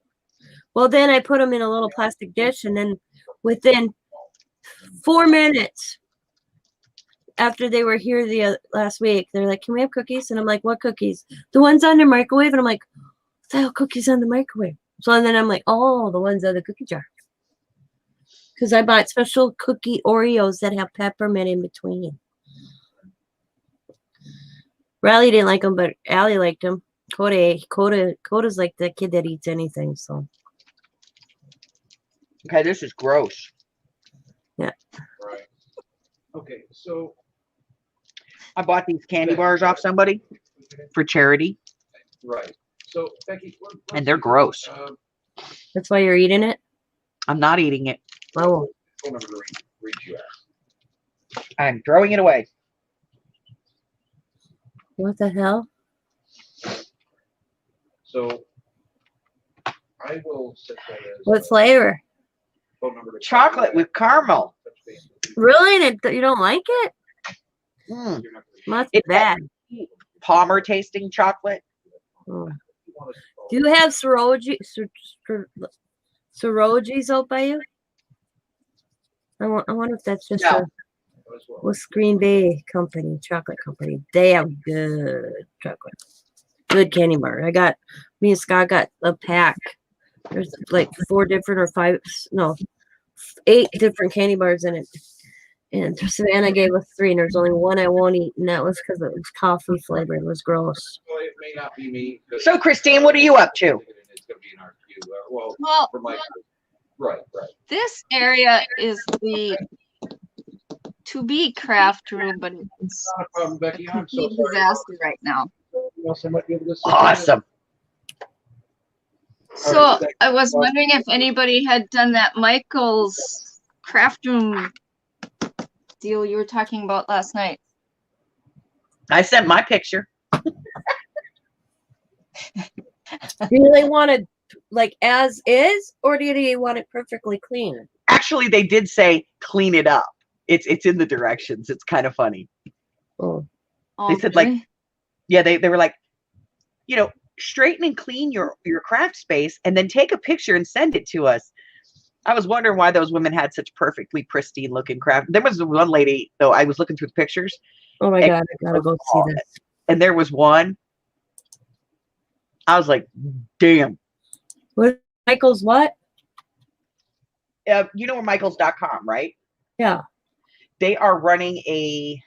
Well, then I put them in a little plastic dish, and then within 4 minutes after they were here the last week, they're like, "Can we have cookies?" And I'm like, "What cookies?" "The ones on the microwave." And I'm like, "What the hell cookies on the microwave?" So then I'm like, "Oh, the ones on the cookie jar." Because I bought special cookie Oreos that have peppermint in between. Riley didn't like them, but Allie liked them. Coda's like the kid that eats anything. So Okay, this is gross. Right. Okay, so. I bought these candy bars off somebody for charity, Right. So Becky. and they're gross. that's why you're eating it. I'm not eating it. Oh, Phone number to reach you at. I'm throwing it away. what the hell? So I will set that as. What flavor? Phone number to- Chocolate with caramel. Really? You don't like it? Mm. Must be It's that bad. Palmer tasting chocolate. Oh. Do you have Sorogis out by you? I wonder if that's just No. a West Green Bay company, chocolate company. They have good chocolate. Good candy bar. Me and Scott got a pack. There's like 4 different or 5, no, 8 different candy bars in it. And Savannah gave us 3, and there's only one I won't eat, and that was because it was coffee flavored. It was gross. Well, it may not be me. So, Christine, what are you up to? It's gonna be in our queue. Well, Well, for my. Right. this area is the to-be craft room, but it's Not a problem, Becky. a I'm so complete sorry. disaster right now. Anything else I might be able to say? Awesome. So I was wondering if anybody had done that Michael's craft room deal you were talking about last night. I sent my picture. Do they want it like as is, or do they want it perfectly clean? Actually, they did say clean it up. It's in the directions. It's kind of funny. Oh, Oh, They said, like, really? Yeah, they were like, straighten and clean your craft space and then take a picture and send it to us. I was wondering why those women had such perfectly pristine looking craft. There was one lady, though, I was looking through the pictures. Oh my God, I gotta go see this. And there was one. I was like, damn. What Michael's what? You know where Michaels.com, right? Yeah. They are running a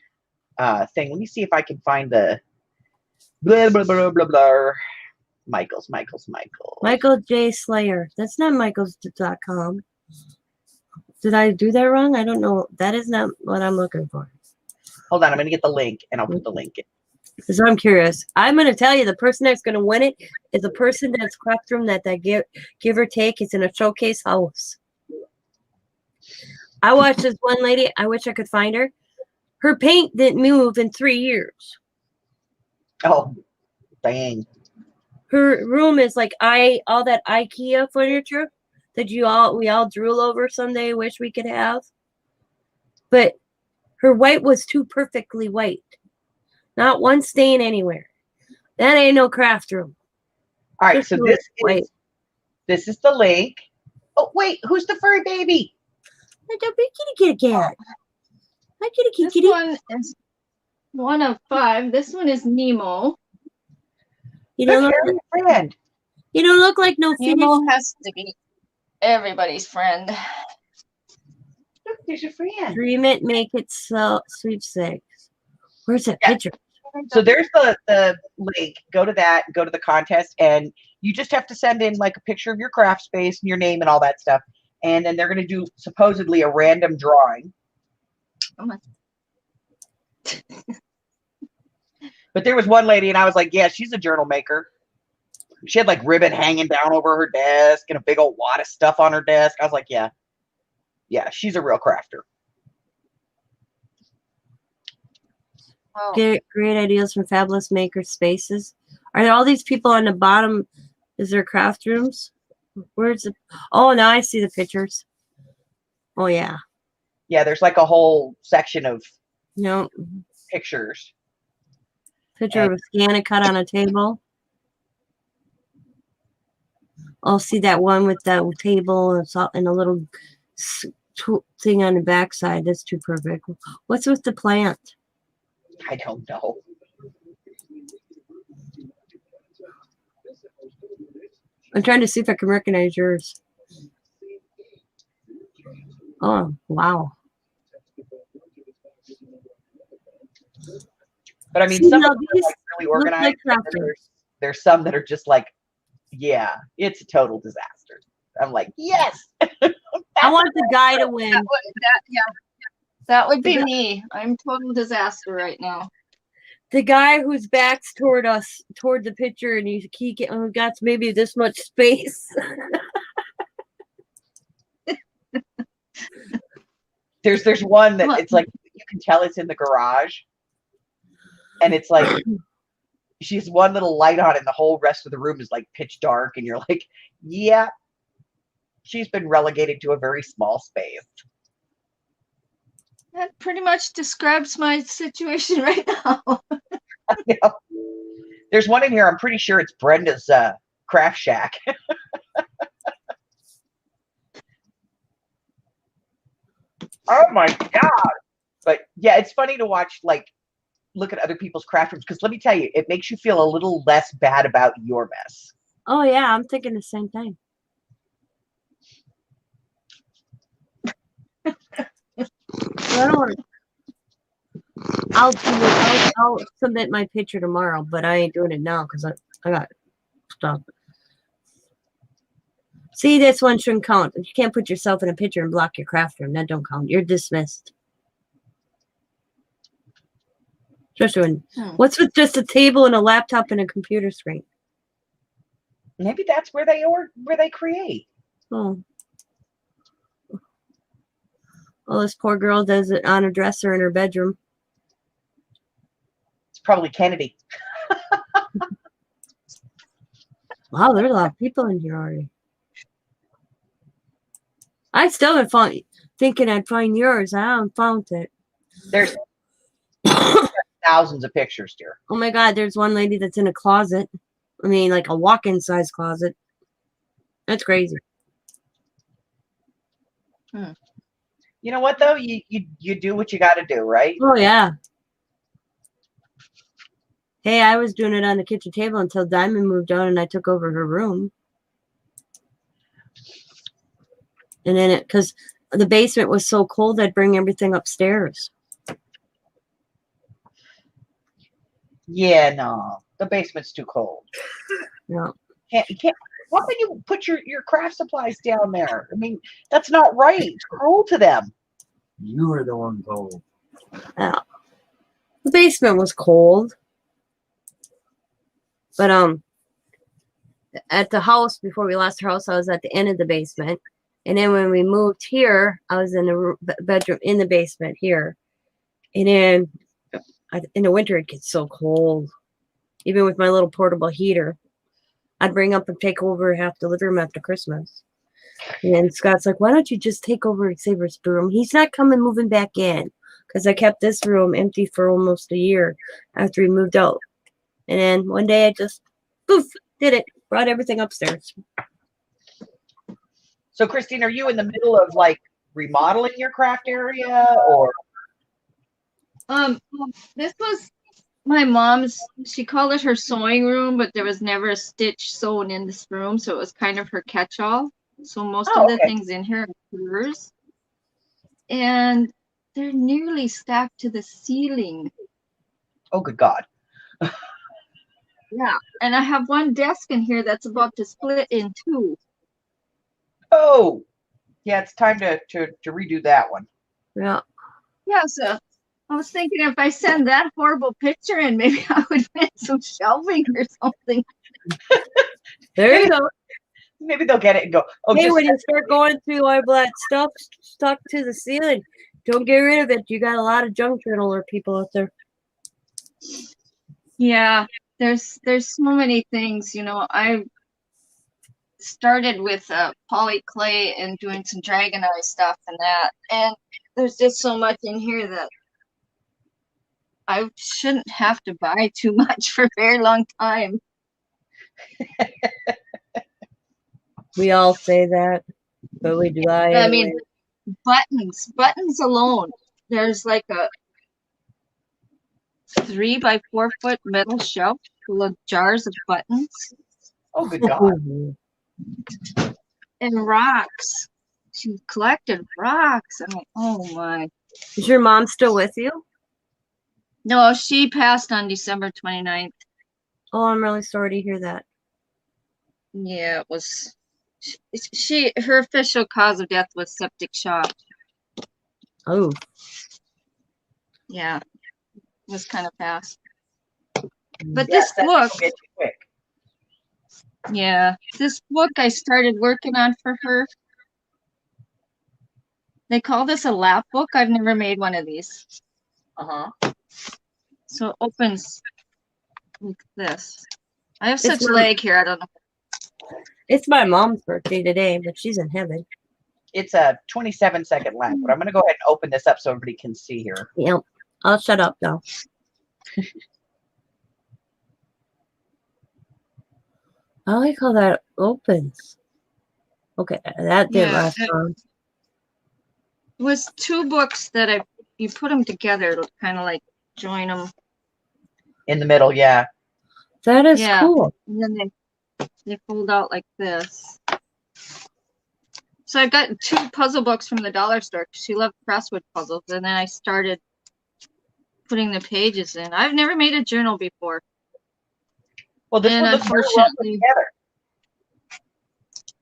thing. Let me see if I can find the blah blah blah blah blah. Michaels. Michael J. Slayer. That's not Michaels.com. Did I do that wrong? I don't know. That is not what I'm looking for. Hold on, I'm gonna get the link and I'll put the link in. Because I'm curious. I'm gonna tell you the person that's gonna win it is a person that's craft room that give or take is in a showcase house. I watched this one lady. I wish I could find her. Her paint didn't move in 3 years. Oh, dang. Her room is like all that IKEA furniture that we all drool over someday. Wish we could have. But her white was too perfectly white. Not one stain anywhere. That ain't no craft room. All right, Just so do it white. this is the link. Oh wait, who's the furry baby? Kitty cat. Hi, kitty This kitty. one is 1 of 5. This one is Nemo. You don't Look, look. Harry's friend. You don't look like no fish. Nemo has to be everybody's friend. Look, there's your friend. Dream it, make it so sweepstakes. Where's that picture? So there's the link. Go to that. Go to the contest, and you just have to send in like a picture of your craft space and your name and all that stuff. And then they're going to do supposedly a random drawing. Oh my. But there was one lady, and I was like, yeah, she's a journal maker. She had like ribbon hanging down over her desk and a big old wad of stuff on her desk. I was like, yeah, she's a real crafter. Well, Get great ideas from fabulous maker spaces. Are there all these people on the bottom? Is there craft rooms? Where's it? Oh, now I see the pictures. Oh yeah. Yeah, there's like a whole section of No pictures. picture of a scan cut on a table. Oh, see that one with that table and a little thing on the backside. That's too perfect. What's with the plant? I don't know. I'm trying to see if I can recognize yours. Oh, wow. But I mean, See, some now of them are these like really look organized. like and then there's some that are just like, yeah, it's a total disaster. I'm like, yes. I want the guy to win. that would be me. I'm total disaster right now. The guy whose back's toward us, toward the picture, and he got maybe this much space. There's one that it's like you can tell it's in the garage, and it's like she has one little light on, and the whole rest of the room is like pitch dark, and you're like, yeah, she's been relegated to a very small space. That pretty much describes my situation right now. You know? There's one in here. I'm pretty sure it's Brenda's craft shack. Oh my god! But yeah, it's funny to watch. Like, look at other people's craft rooms, because let me tell you, it makes you feel a little less bad about your mess. Oh yeah, I'm thinking the same thing. I don't want to. I'll submit my picture tomorrow, but I ain't doing it now because I got stuff. See, this one shouldn't count. You can't put yourself in a picture and block your craft room. That don't count. You're dismissed. Especially when, what's with just a table and a laptop and a computer screen? Maybe that's where they create. Oh. Well, this poor girl does it on a dresser in her bedroom. It's probably Kennedy. Wow, there's a lot of people in here already. I still haven't found, thinking I'd find yours. I haven't found it. There's thousands of pictures here. Oh my God, there's one lady that's in a closet. I mean, like a walk-in size closet. That's crazy. You know what though? You do what you got to do, right? Oh yeah. Hey, I was doing it on the kitchen table until Diamond moved out and I took over her room. And then because the basement was so cold, I'd bring everything upstairs. Yeah, no, the basement's too cold. No. You can't. Why don't you put your craft supplies down there? I mean, that's not right. It's cruel to them. You were the one told. Yeah. The basement was cold. But at the house, before we lost our house, I was at the end of the basement. And then when we moved here, I was in the bedroom in the basement here. And then in the winter, it gets so cold. Even with my little portable heater, I'd bring up and take over half the living room after Christmas. And then Scott's like, why don't you just take over Xavier's room? He's not coming moving back in. Because I kept this room empty for almost a year after he moved out. And then one day I just, poof, did it. Brought everything upstairs. So, Christine, are you in the middle of like remodeling your craft area, or? This was my mom's, she called it her sewing room, but there was never a stitch sewn in this room, so it was kind of her catch-all. So most of the things in here are hers. And they're nearly stacked to the ceiling. Oh, good God. Yeah, and I have one desk in here that's about to split in two. Oh, yeah, it's time to redo that one. Yeah. Yeah, so I was thinking if I send that horrible picture in, maybe I would fit some shelving or something. There you go. Maybe they'll get it and go, oh, Hey, just when you start going through all that stuff stuck to the ceiling, don't get rid of it. You got a lot of junk journaler people out there. Yeah, there's so many things, you know. I started with poly clay and doing some dragon eye stuff and that, and there's just so much in here that I shouldn't have to buy too much for a very long time. We all say that, but we do. I mean, buttons alone. There's like a 3 by 4 foot metal shelf full of jars of buttons oh, good God. and rocks. She collected rocks. I'm like, oh my. Is your mom still with you? No, she passed on December 29th. Oh, I'm really sorry to hear that. Yeah, it was. Her official cause of death was septic shock. Oh, Yeah, it was kind of fast. But Yes, this that book, will get you quick. yeah, this book I started working on for her. They call this a lap book. I've never made one of these. Uh-huh. So it opens like this. I have It's such not- leg here. I don't know. it's my mom's birthday today, but she's in heaven. It's a 27-second lap, but I'm going to go ahead and open this up so everybody can see here. Yep. I'll shut up now. I like how that opens. Okay, that didn't Yeah, last long. It was 2 books that you put them together to kind of like join them. In the middle, yeah. That is Yeah. cool. And then they fold out like this. So I got 2 puzzle books from the dollar store because she loved crossword puzzles, and then I started putting the pages in. I've never made a journal before. Well, this And one looks very well put unfortunately together.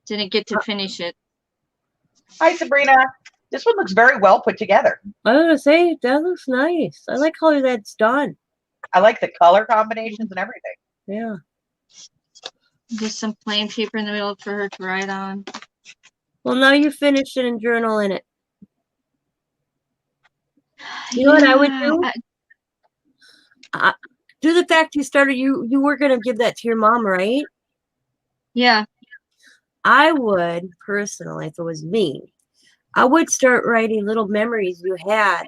didn't get to finish it. Hi, Sabrina. This one looks very well put together. I was gonna say that looks nice. I like how that's done. I like the color combinations and everything. Yeah. Just some plain paper in the middle for her to write on. Well, now you finished it and journal in it. You know what I would do? Do the fact you started, you were gonna give that to your mom, right? Yeah. I would personally, if it was me, I would start writing little memories you had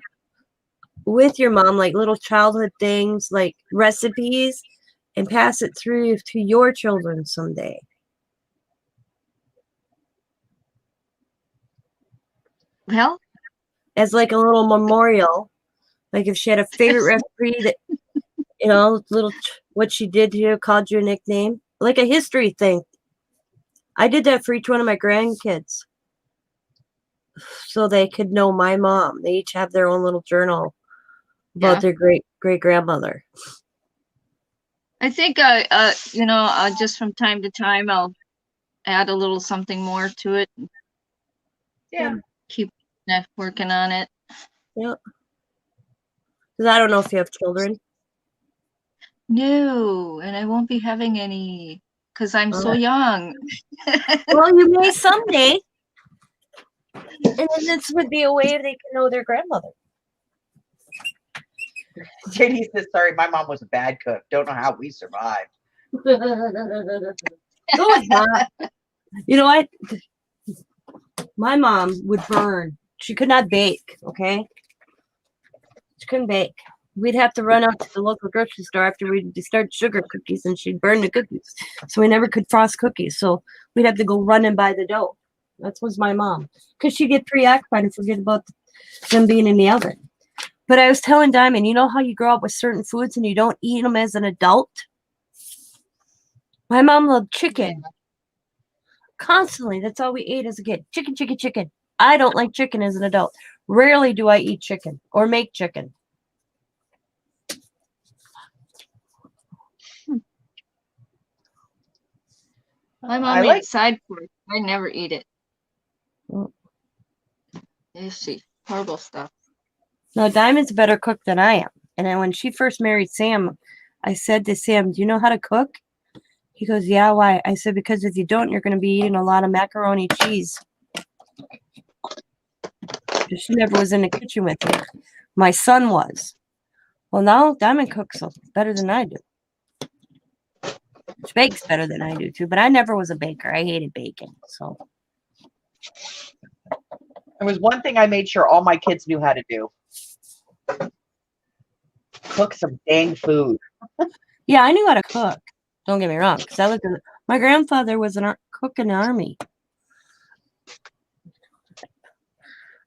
with your mom, like little childhood things, like recipes, and pass it through to your children someday. Well, As like a little memorial. Like if she had a favorite recipe that You know, what she did to you, called you a nickname, like a history thing. I did that for each one of my grandkids, so they could know my mom. They each have their own little journal about Yeah. their great grandmother. I think just from time to time I'll add a little something more to it. Yeah. Keep working on it. Yep. Because I don't know if you have children. No, and I won't be having any because I'm so young. Well, you may someday. And then this would be a way they can know their grandmother. JD says, sorry, my mom was a bad cook. Don't know how we survived. No, it's not. You know what? My mom would burn. She could not bake, okay? She couldn't bake. We'd have to run out to the local grocery store after we'd start sugar cookies, and she'd burn the cookies. So we never could frost cookies. So we'd have to go run and buy the dough. That was my mom. Because she'd get preoccupied and forget about them being in the oven. But I was telling Diamond, you know how you grow up with certain foods and you don't eat them as an adult? My mom loved chicken. Constantly. That's all we ate as a kid. Chicken, chicken, chicken. I don't like chicken as an adult. Rarely do I eat chicken or make chicken. My mom I made like- side pork. I never eat it. Mm. It's horrible stuff. No, Diamond's a better cook than I am. And then when she first married Sam, I said to Sam, do you know how to cook? He goes, yeah, why? I said, because if you don't, you're going to be eating a lot of macaroni cheese. She never was in the kitchen with me. My son was. Well, now Diamond cooks better than I do. She bakes better than I do, too. But I never was a baker. I hated baking. So There was one thing I made sure all my kids knew how to do. Cook some dang food. yeah, I knew how to cook. Don't get me wrong, because my grandfather was a cook in the army.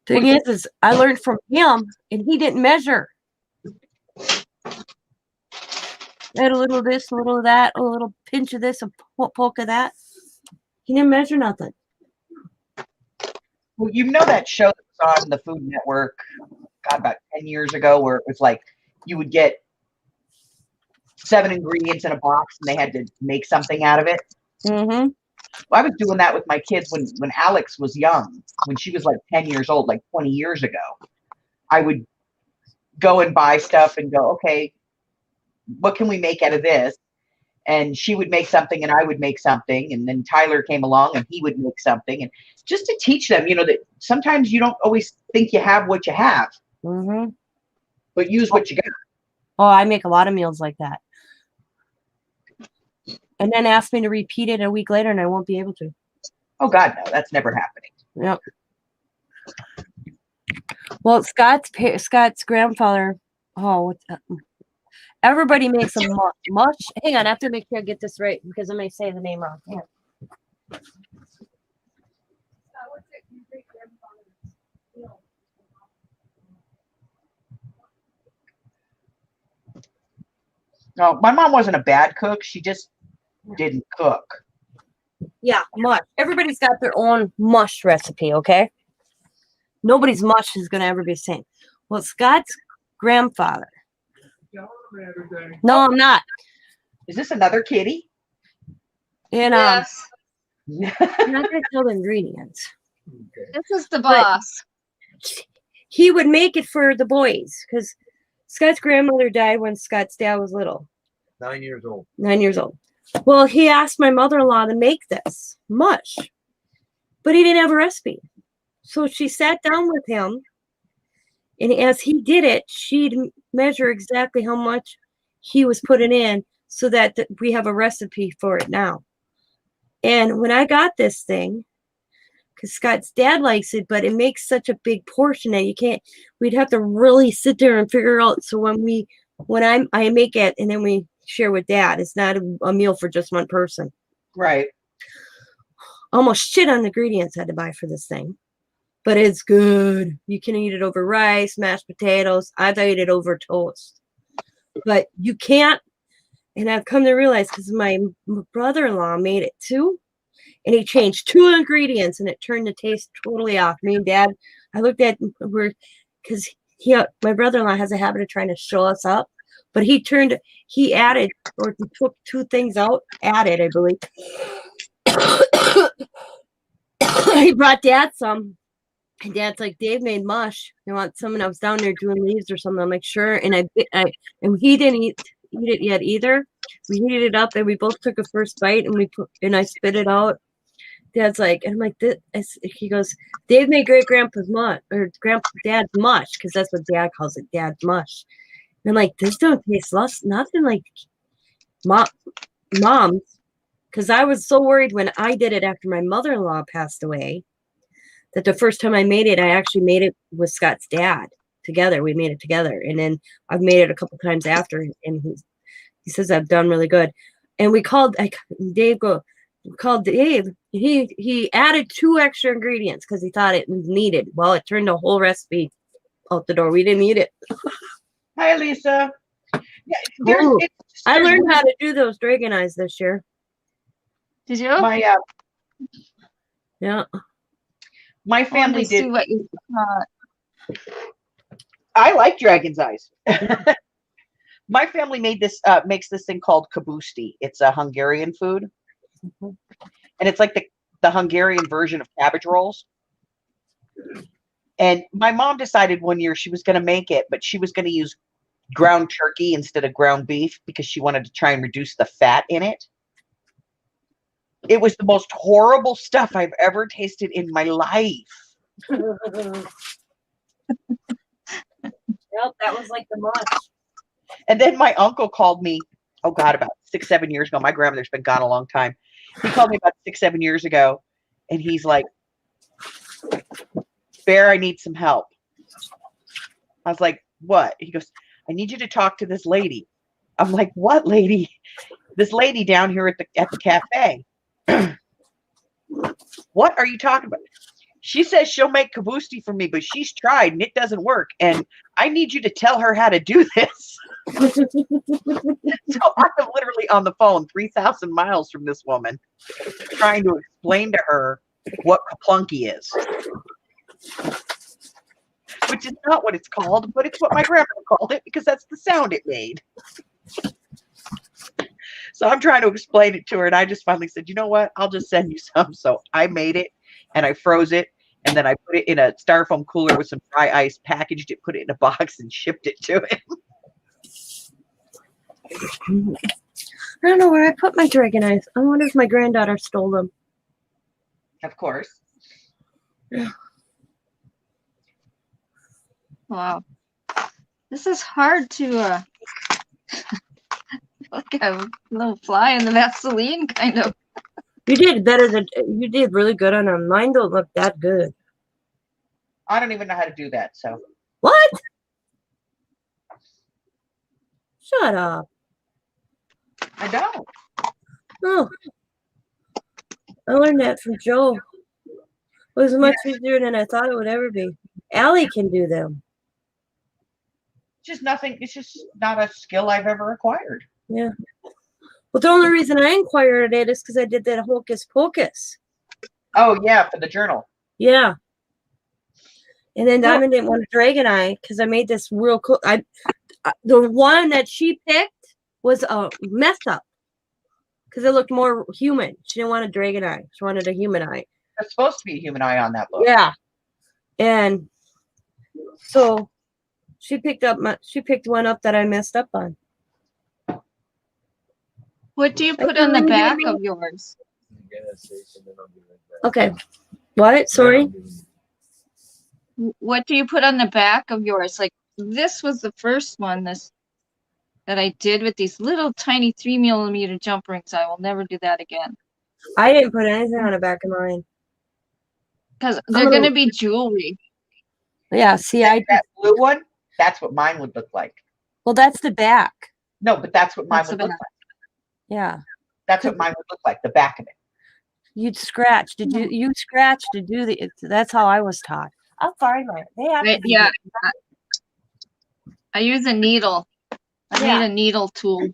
Thing is I learned from him, and he didn't measure. I had a little of this, a little of that, a little pinch of this, a poke of that. He didn't measure nothing. Well, you know that show that was on the Food Network, God, about 10 years ago, where it was like you would get 7 ingredients in a box and they had to make something out of it. Mm-hmm. Well, I was doing that with my kids when Alex was young, when she was like 10 years old, like 20 years ago. I would go and buy stuff and go, okay, what can we make out of this? And she would make something and I would make something. And then Tyler came along and he would make something. And just to teach them, that sometimes you don't always think you have what you have, Mm-hmm. but use what you got. Oh, I make a lot of meals like that. And then ask me to repeat it a week later and I won't be able to. Oh, God, no, that's never happening. Yep. Well, Scott's grandfather. Oh, everybody makes a mush. Hang on, I have to make sure I get this right because I may say the name wrong. Hang on. No, my mom wasn't a bad cook. She just didn't cook. Yeah, mush. Everybody's got their own mush recipe, okay? Nobody's mush is going to ever be the same. Well, Scott's grandfather. No, I'm not. Is this another kitty? And Yes, I'm not going to tell the ingredients. this is the boss. He would make it for the boys because Scott's grandmother died when Scott's dad was little. 9 years old. 9 years old. Well, he asked my mother-in-law to make this mush, but he didn't have a recipe. So she sat down with him, and as he did it, she'd measure exactly how much he was putting in so that we have a recipe for it now. And when I got this thing, because Scott's dad likes it, but it makes such a big portion that we'd have to really sit there and figure out. So when I make it and then we share with Dad, it's not a meal for just one person. Right. Almost shit on the ingredients I had to buy for this thing, but it's good. You can eat it over rice, mashed potatoes. I've ate it over toast. but you can't. And I've come to realize because my brother-in-law made it too, and he changed 2 ingredients, and it turned the taste totally off. Me and Dad, I looked at because my brother-in-law has a habit of trying to show us up, but he added or took 2 things out, added, I believe. He brought Dad some, and Dad's like, Dave made mush. You want some? And I was down there doing leaves or something. I'm like, sure. And and he didn't eat it yet either. We heated it up, and we both took a first bite, and I spit it out. Dad's like, and I'm like, he goes, Dave made great grandpa's mush, or Dad's mush, because that's what Dad calls it, Dad's mush. And I'm like, this don't taste nothing like mom's, because I was so worried when I did it after my mother-in-law passed away, that the first time I made it, I actually made it with Scott's dad together. We made it together, and then I've made it a couple times after, and he says I've done really good. And we called Dave. He added 2 extra ingredients because he thought it was needed. Well, it turned the whole recipe out the door. We didn't eat it. Hi, Lisa. Yeah, I learned how to do those dragon eyes this year. Did you? Yeah. My I wanted family to see did. what you thought. I like dragon's eyes. My family makes this thing called kabusti. It's a Hungarian food, and it's like the Hungarian version of cabbage rolls. And my mom decided one year she was going to make it, but she was going to use ground turkey instead of ground beef because she wanted to try and reduce the fat in it. It was the most horrible stuff I've ever tasted in my life. Yep, that was like the mush. And then my uncle called me, oh God, about 6-7 years ago. My grandmother's been gone a long time. He called me about 6-7 years ago, and he's like, Bear, I need some help. I was like, what? He goes, I need you to talk to this lady. I'm like, what lady? This lady down here at the cafe. What are you talking about? She says she'll make kabusti for me, but she's tried and it doesn't work. And I need you to tell her how to do this. So I'm literally on the phone 3,000 miles from this woman trying to explain to her what kaplunky is. Which is not what it's called, but it's what my grandma called it because that's the sound it made. So I'm trying to explain it to her, and I just finally said, you know what? I'll just send you some. So I made it, and I froze it, and then I put it in a styrofoam cooler with some dry ice, packaged it, put it in a box, and shipped it to him. I don't know where I put my dragon eyes. I wonder if my granddaughter stole them. Of course. Wow. This is hard to like a little fly in the Vaseline kind of. You did really good on them. Mine don't look that good. I don't even know how to do that. So What? Shut up. I don't. Oh. I learned that from Joe. It was much easier than I thought it would ever be. Allie can do them. Just nothing. It's just not a skill I've ever acquired. Yeah. Well, the only reason I inquired it is because I did that hocus pocus. Oh yeah, for the journal. Yeah. And then Diamond didn't want a dragon eye because I made this real cool. The one that she picked was a mess up because it looked more human. She didn't want a dragon eye. She wanted a human eye. There's supposed to be a human eye on that book. Yeah. And so she picked one up that I messed up on. What do you put on the back of yours? Okay. What? Sorry. What do you put on the back of yours? Like this was the first one that I did with these little tiny 3mm jump rings. I will never do that again. I didn't put anything on the back of mine. Because they're going to be jewelry. Yeah, see, that blue one, that's what mine would look like. Well, that's the back. No, but that's what mine That's would the look back. like. Yeah. That's what mine would look like, the back of it. You'd scratch. You scratch to do that's how I was taught. I'll find mine. They have to be Yeah. I use a needle I Yeah. need a needle tool.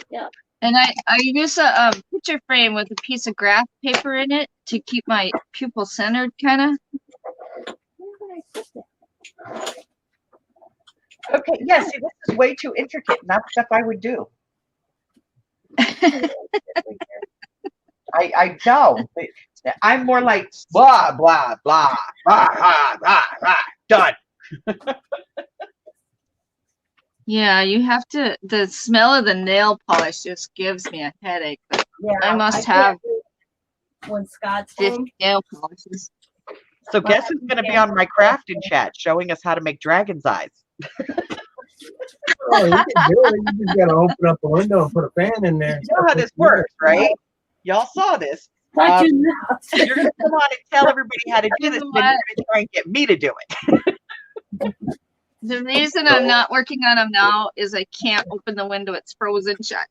Yeah. And I use a picture frame with a piece of graph paper in it to keep my pupil centered, kind of. Okay, yeah, see, this is way too intricate, not stuff I would do. I know. I'm more like blah, blah, blah, blah, blah, blah, blah, done. Yeah, you have to. The smell of the nail polish just gives me a headache. But Yeah, I must can't have do it when Scott's 50 home. nail polishes. So guess who's going to be on my crafting chat showing us how to make dragon's eyes? Oh, you can do it. You just gotta open up a window and put a fan in there. You know how this works, right? Y'all saw this. Touch Um, your mouth. You're going to come on and tell everybody how to do this, then you're going to try and get me to do it. The reason I'm not working on them now is I can't open the window. It's frozen shut.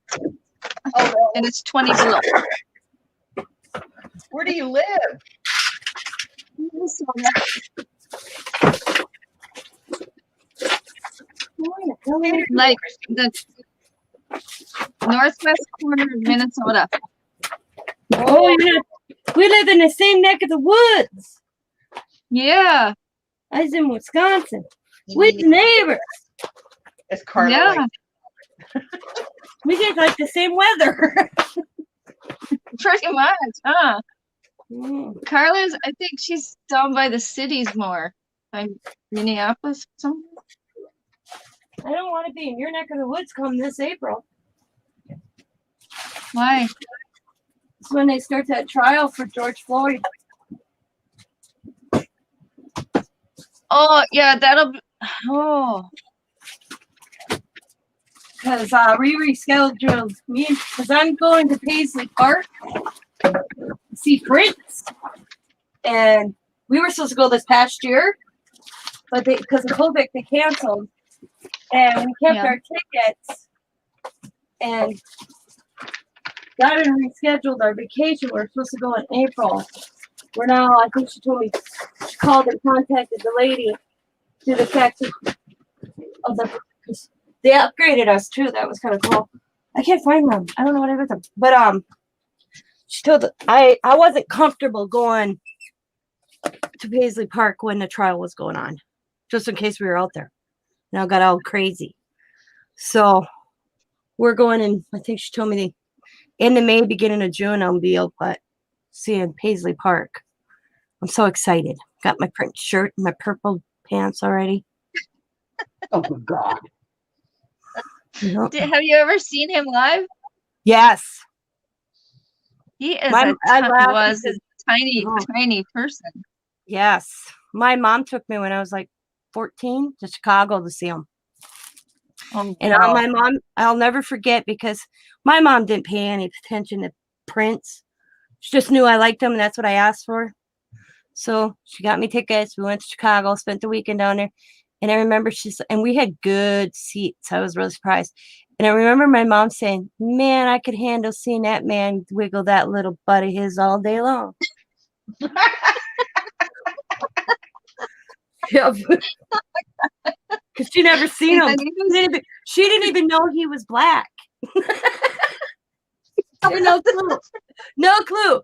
And it's 20 below. Where do you live? Like the northwest corner of Minnesota. Oh, yeah. We live in the same neck of the woods. Yeah. I was in Wisconsin. We're the neighbors. It's Carla. Yeah. Like, We get like the same weather. Pretty much, huh? Mm. Carla's, I think she's down by the cities more. By Minneapolis or something. I don't want to be in your neck of the woods come this April. Why? It's when they start that trial for George Floyd. Oh, yeah, that'll be. Oh, Because we rescheduled me because I'm going to Paisley Park to see Prince. And we were supposed to go this past year, but because of COVID, they canceled. And we kept our tickets and got it rescheduled our vacation. We are supposed to go in April. We're now, I think she told me, she called and contacted the lady to the fact of the, they upgraded us too. That was kind of cool. I can't find them. I don't know what I did with them. But she told I wasn't comfortable going to Paisley Park when the trial was going on, just in case we were out there. And I got all crazy. So we're going in, I think she told me the end of May, beginning of June, I'll be out at seeing Paisley Park. I'm so excited. Got my print shirt and my purple pants already. oh, good God. Yep. have you ever seen him live? Yes. He is I laugh was because- a tiny, Oh. tiny person. Yes. My mom took me when I was like 14 to Chicago to see him. Oh, And wow. my mom, I'll never forget because my mom didn't pay any attention to Prince. She just knew I liked him and that's what I asked for. So she got me tickets. We went to Chicago, spent the weekend down there. And I remember and we had good seats. I was really surprised. And I remember my mom saying, man, I could handle seeing that man wiggle that little butt of his all day long. Yeah. Because she never seen him. She didn't even know he was black. No clue. No clue.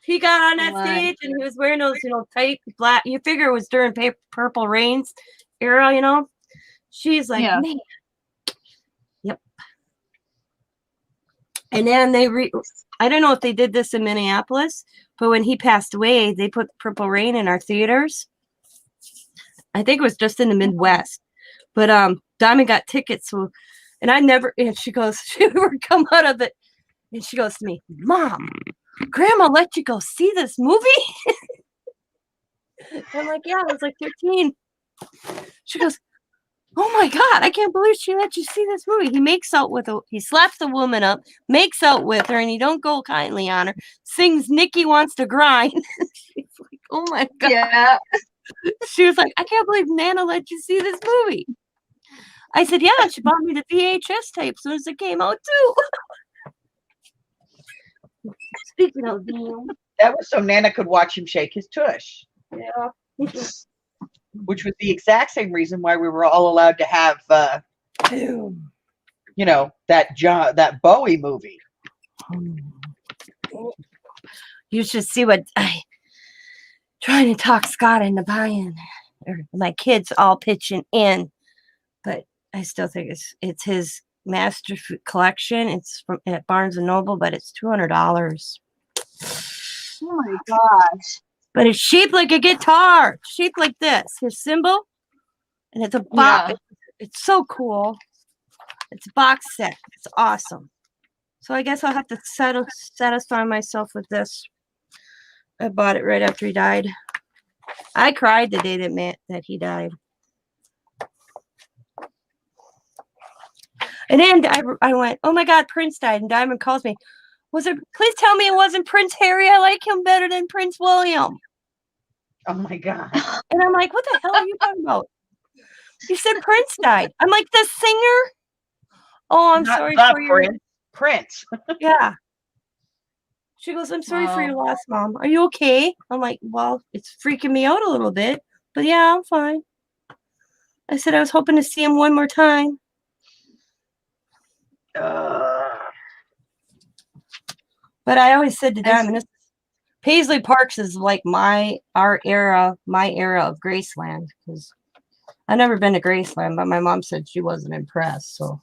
He got on that stage and he was wearing those, tight black. You figure it was during Purple Rain's era, She's like, Yeah. man. Yep. And then I don't know if they did this in Minneapolis, but when he passed away, they put Purple Rain in our theaters. I think it was just in the Midwest. But Diamond got tickets. So, and she goes, she would come out of it. And she goes to me, Mom, Grandma let you go see this movie? I'm like, yeah, I was like 13. She goes, oh my God, I can't believe she let you see this movie. He slaps the woman up, makes out with her, and he don't go kindly on her, sings Nikki Wants to Grind. She's like, oh my God. Yeah. She was like, I can't believe Nana let you see this movie. I said, yeah, she bought me the VHS tape as soon as it came out too. Speaking of Neil. That was so Nana could watch him shake his tush. Yeah. which was the exact same reason why we were all allowed to have, you know, that Bowie movie. You should see what I trying to talk Scott into buying, or my kids all pitching in, but I still think it's his master collection. It's from at Barnes and Noble, but it's $200. Oh my gosh. But it's shaped like a guitar, shaped like this. His symbol, and it's a box. Yeah. It's so cool. It's a box set. It's awesome. So I guess I'll have to satisfy myself with this. I bought it right after he died. I cried the day that he died. And then I went, oh my God, Prince died. And Diamond calls me. Please tell me it wasn't Prince Harry. I like him better than Prince William. Oh my God. And I'm like, what the hell are you talking about? You said Prince died. I'm like, the singer? Oh, I'm sorry for your Prince. Yeah. She goes, I'm sorry for your loss, Mom. Are you okay? I'm like, well, it's freaking me out a little bit, but yeah, I'm fine. I said I was hoping to see him one more time. But I always said to Diamond, Paisley Parks is like my era of Graceland, because I've never been to Graceland, but my mom said she wasn't impressed. So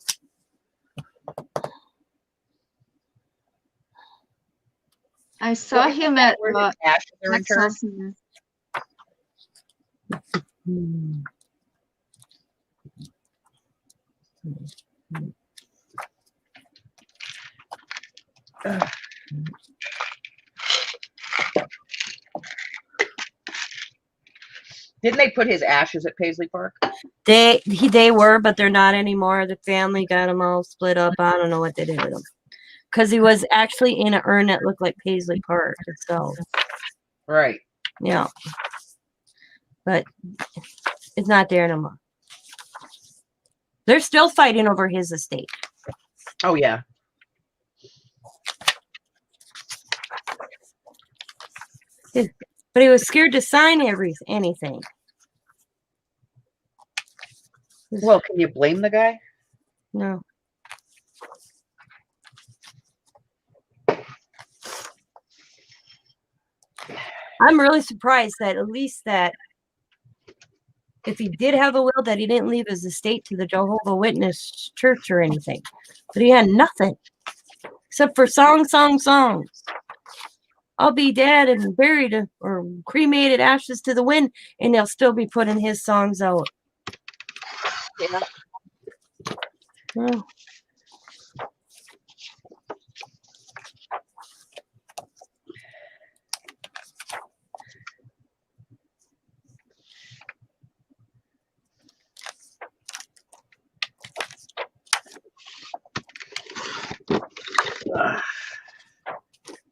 I saw him at Ashes are returned. Texas. Didn't they put his ashes at Paisley Park? they were, but they're not anymore. The family got them all split up. I don't know what they did with them, because he was actually in an urn that looked like Paisley Park itself. Right. Yeah, but it's not there no more. They're still fighting over his estate. Oh yeah. But he was scared to sign anything. Well, can you blame the guy? No. I'm really surprised that at least that if he did have a will, that he didn't leave his estate to the Jehovah's Witness church or anything. But he had nothing except for songs. I'll be dead and buried or cremated, ashes to the wind, and they'll still be putting his songs out. Yeah. Well,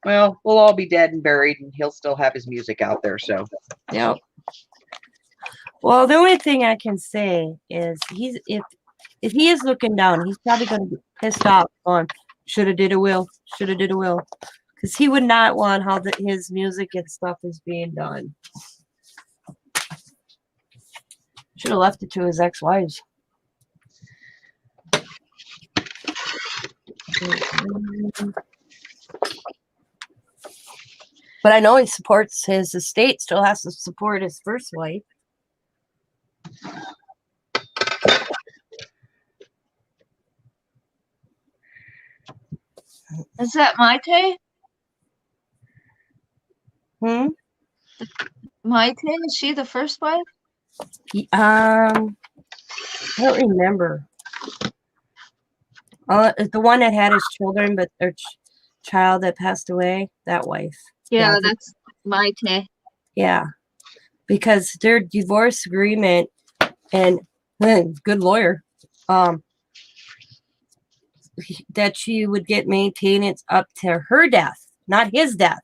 Well, we'll all be dead and buried, and he'll still have his music out there. So, yeah. Well, the only thing I can say is if he is looking down, he's probably going to be pissed off on should have did a will, because he would not want how his music and stuff is being done. Should have left it to his ex-wives. But I know he supports his estate, still has to support his first wife. Is that Maite? Maite, is she the first wife? I don't remember. The one that had his children, but their child that passed away, that wife. Yeah, that's Maite. Yeah, because their divorce agreement and good lawyer, that she would get maintenance up to her death, not his death.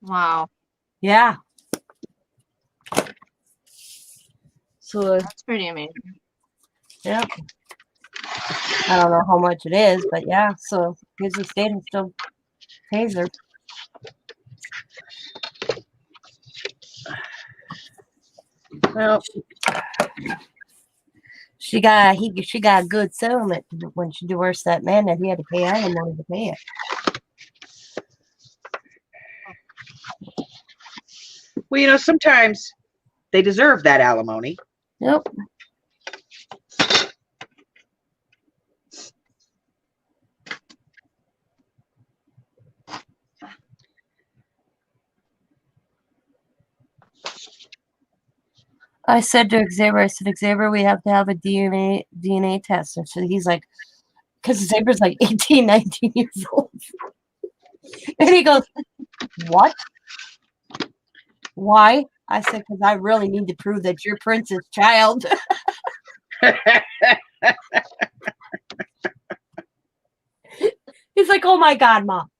Wow. Yeah. So That's pretty amazing. yeah. I don't know how much it is, but yeah. So his estate still pays her. Well, She got a good settlement when she divorced that man that he had to pay alimony to pay it. well, sometimes they deserve that alimony. Yep. I said to Xavier, Xavier, we have to have a DNA test. And so he's like, because Xavier's like 18, 19 years old. And he goes, what? Why? I said, because I really need to prove that you're Prince's child. He's like, oh my God, Mom.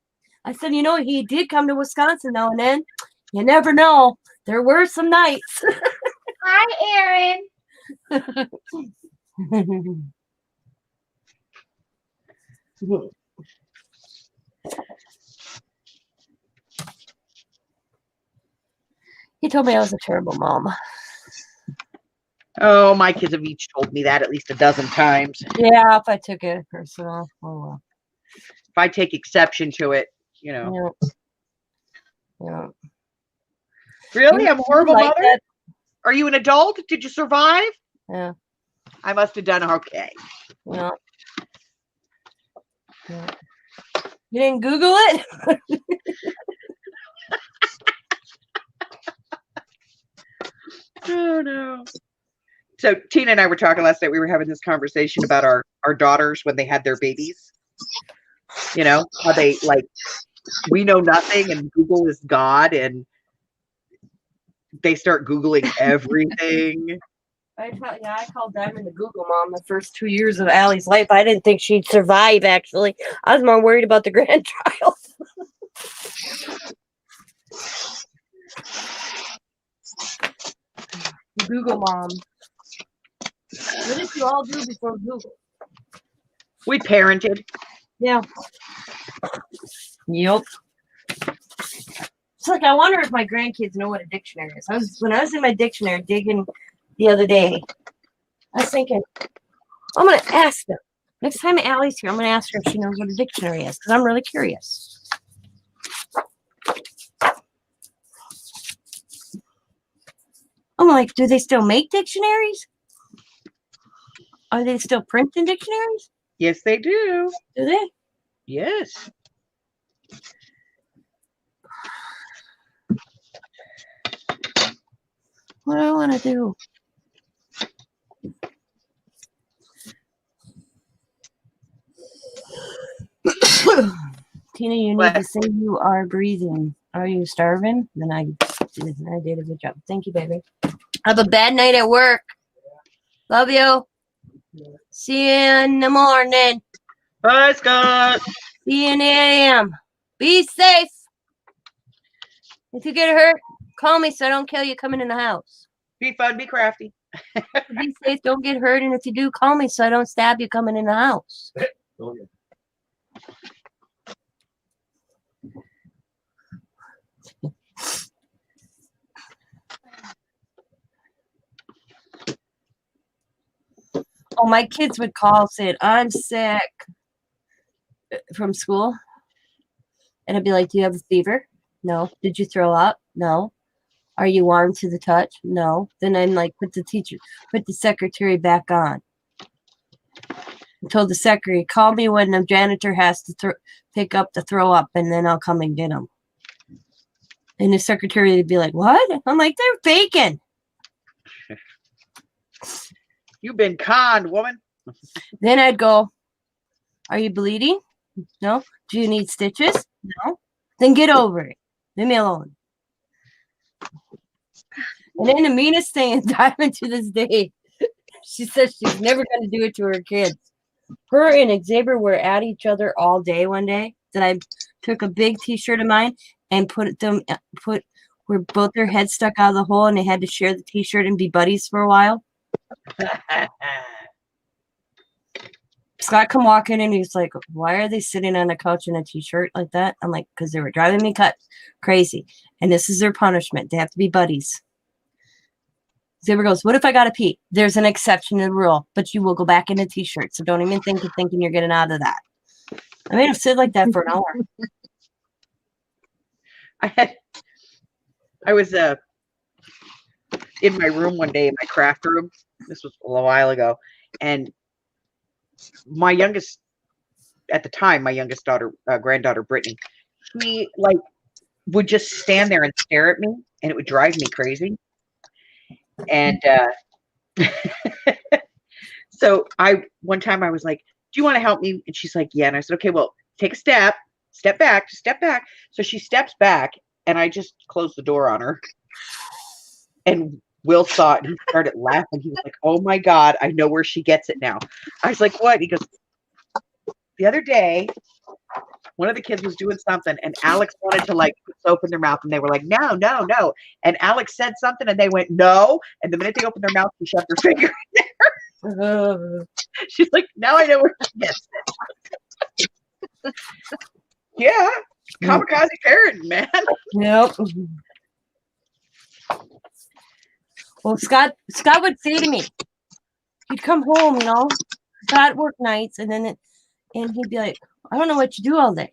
I said, he did come to Wisconsin now and then. You never know. There were some nights. Hi, Aaron. He told me I was a terrible mom. Oh, my kids have each told me that at least a dozen times. Yeah, if I took it personal. Oh well. If I take exception to it, Yeah. Really? I'm a horrible Like mother? that. Are you an adult? Did you survive? Yeah. I must have done okay. Yeah. You didn't Google it? Oh no. So Tina and I were talking last night. We were having this conversation about our daughters when they had their babies. How they we know nothing and Google is God and they start Googling everything. I called Diamond the Google mom the first 2 years of Allie's life. I didn't think she'd survive, actually. I was more worried about the grandchild. Google mom. What did you all do before Google? We parented. Yeah. Yep. It's like, I wonder if my grandkids know what a dictionary is. When I was in my dictionary digging the other day, I was thinking, I'm going to ask them. Next time Allie's here, I'm going to ask her if she knows what a dictionary is, because I'm really curious. I'm like, do they still make dictionaries? Are they still printing dictionaries? Yes, they do. Do they? Yes. What do I want to do? Tina, you need to say you are breathing. Are you starving? Then I did a good job. Thank you, baby. Have a bad night at work. Love you. See you in the morning. Bye, Scott. See you in the AM. Be safe. If you get hurt, call me so I don't kill you coming in the house. Be fun, be crafty. Be safe, don't get hurt, and if you do, call me so I don't stab you coming in the house. Oh, my kids would call saying, I'm sick from school. And I'd be like, do you have a fever? No. Did you throw up? No. Are you warm to the touch? No. Then I'm like, put the secretary back on. I told the secretary, call me when the janitor has to pick up the throw up, and then I'll come and get him. And the secretary would be like, what? I'm like, they're faking. You've been conned, woman. Then I'd go, are you bleeding? No. Do you need stitches? No. Then get over it. Leave me alone. And then the meanest thing in Diamond to this day, she says she's never going to do it to her kids. Her and Xavier were at each other all day one day. Then I took a big T-shirt of mine and put where both their heads stuck out of the hole, and they had to share the T-shirt and be buddies for a while. Scott come walking in, he's like, why are they sitting on the couch in a T-shirt like that? I'm like, because they were driving me crazy. And this is their punishment. They have to be buddies. Zebra goes, what if I gotta pee? There's an exception to the rule, but you will go back in a t-shirt. So don't even think of thinking you're getting out of that. I made him sit like that for an hour. I was in my room one day, in my craft room. This was a while ago, and my youngest, at the time, my youngest daughter, granddaughter Brittany, she like would just stand there and stare at me, and it would drive me crazy. And so one time I was like, "Do you want to help me?" And she's like, "Yeah." And I said, "Okay, well, take a step back, just step back." So she steps back, and I just closed the door on her. And Will saw it, and he started laughing. He was like, "Oh my God, I know where she gets it now." I was like, "What?" He goes, "The other day, one of the kids was doing something, and Alex wanted to like put soap in their mouth, and they were like, no, no, no." And Alex said something, and they went, "No." And the minute they opened their mouth, she shoved her finger in there. She's like, "Now I know where she gets it." Yeah, kamikaze parenting, man. Yep. Well, Scott would say to me, he'd come home, Scott worked nights, and he'd be like, "I don't know what you do all day."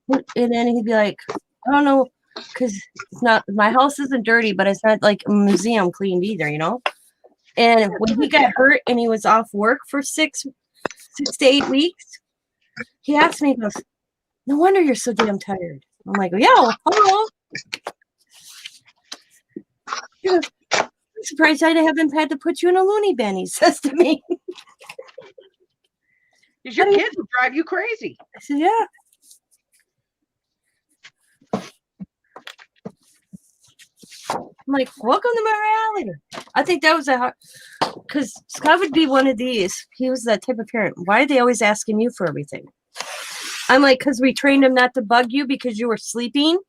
And then he'd be like, "I don't know, because it's not, my house isn't dirty, but it's not like a museum cleaned either, And when he got hurt and he was off work for 6 to 8 weeks, he asked me, he goes, "No wonder you're so damn tired." I'm like, "Yeah, well, hello." He goes, "I'm surprised I haven't had to put you in a loony bin," he says to me. Because your kids will drive you crazy. I said, "Yeah." I'm like, "Welcome to my reality." I think that was because Scott would be one of these. He was that type of parent. Why are they always asking you for everything? I'm like, because we trained him not to bug you because you were sleeping.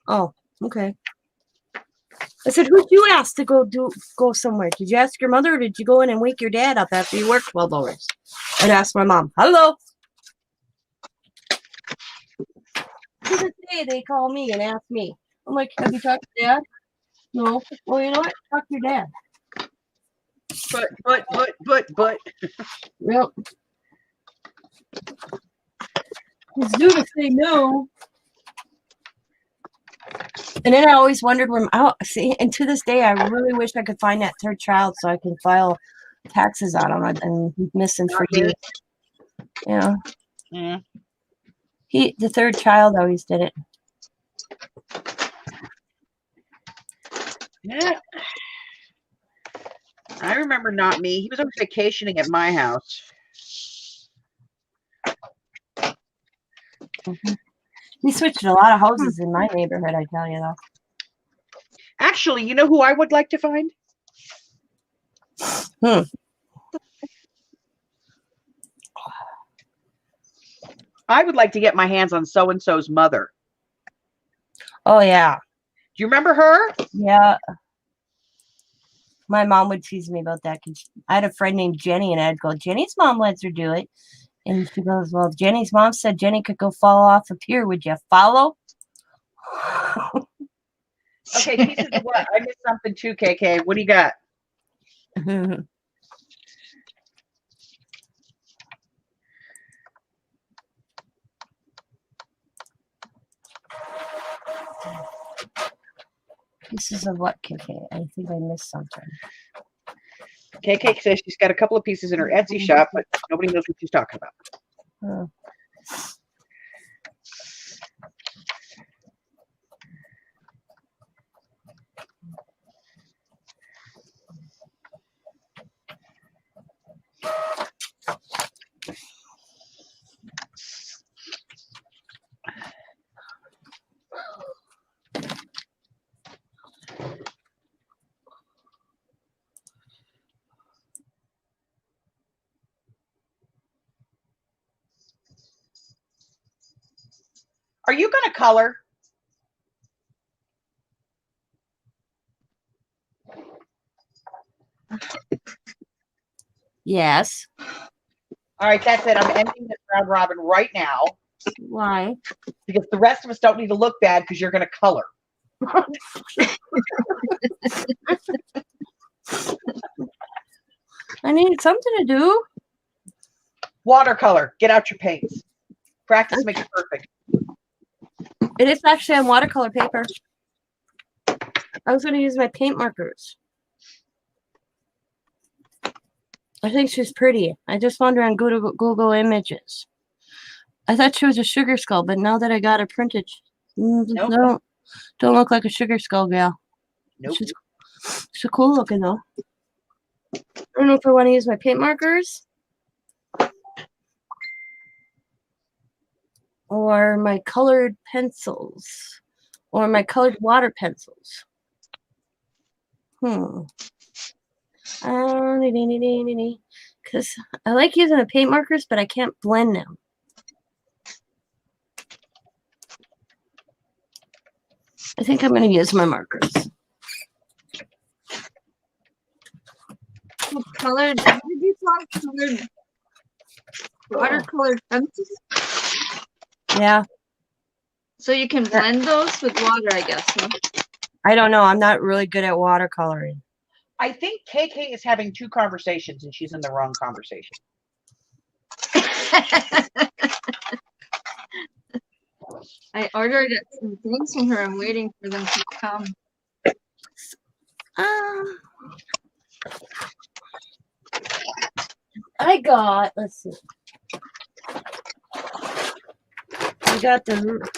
Oh, okay. I said, "Who'd you ask to go somewhere? Did you ask your mother, or did you go in and wake your dad up after you worked 12 hours?" I'd ask my mom. Hello. To this day, they call me and ask me. I'm like, "Have you talked to Dad?" "No." "Well, you know what? Talk to your dad." But. Yep. He's due to say no. And then I always wondered and to this day, I really wish I could find that third child so I can file taxes on him. And he's missing for years. Yeah. The third child always did it. Yeah. I remember not me. He was always vacationing at my house. Mm-hmm. He switched a lot of houses in my neighborhood, I tell you, though. Actually, you know who I would like to find? I would like to get my hands on so-and-so's mother. Oh, yeah. Do you remember her? Yeah. My mom would tease me about that because I had a friend named Jenny, and I'd go, "Jenny's mom lets her do it." And she goes, "Well, Jenny's mom said Jenny could go fall off a pier. Would you follow?" Okay, pieces of what? I missed something too, KK. What do you got? Pieces of what, KK? I think I missed something. KK says she's got a couple of pieces in her Etsy shop, but nobody knows what she's talking about. Are you going to color? Yes. All right, that's it. I'm ending this round robin right now. Why? Because the rest of us don't need to look bad because you're going to color. I need something to do. Watercolor. Get out your paints. Practice makes perfect. It is actually on watercolor paper. I was going to use my paint markers. I think she's pretty. I just found her on Google Images. I thought she was a sugar skull, but now that I got her printed, Nope. don't look like a sugar skull gal. Nope. She's cool looking though. I don't know if I want to use my paint markers or my colored pencils or my colored water pencils. Because I like using the paint markers, but I can't blend them. I think I'm going to use my markers. Colored, what did you call it? Colored, watercolored pencils? Yeah. So you can blend those with water, I guess. Huh? I don't know. I'm not really good at watercoloring. I think KK is having two conversations and she's in the wrong conversation. I ordered some things from her. I'm waiting for them to come. I got, let's see. I got the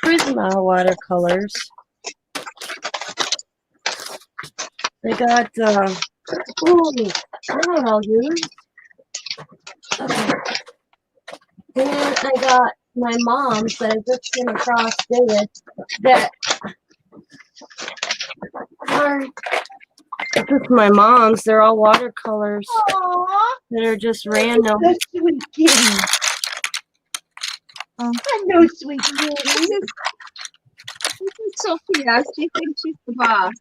Prisma watercolors. I got, ooh, I don't know, dude. Okay. And I got my mom's that I just came across dated that are just my mom's. They're all watercolors that are just random. That's sweet kitty. I know, sweet kitty. This is Sophia. She thinks she's the boss.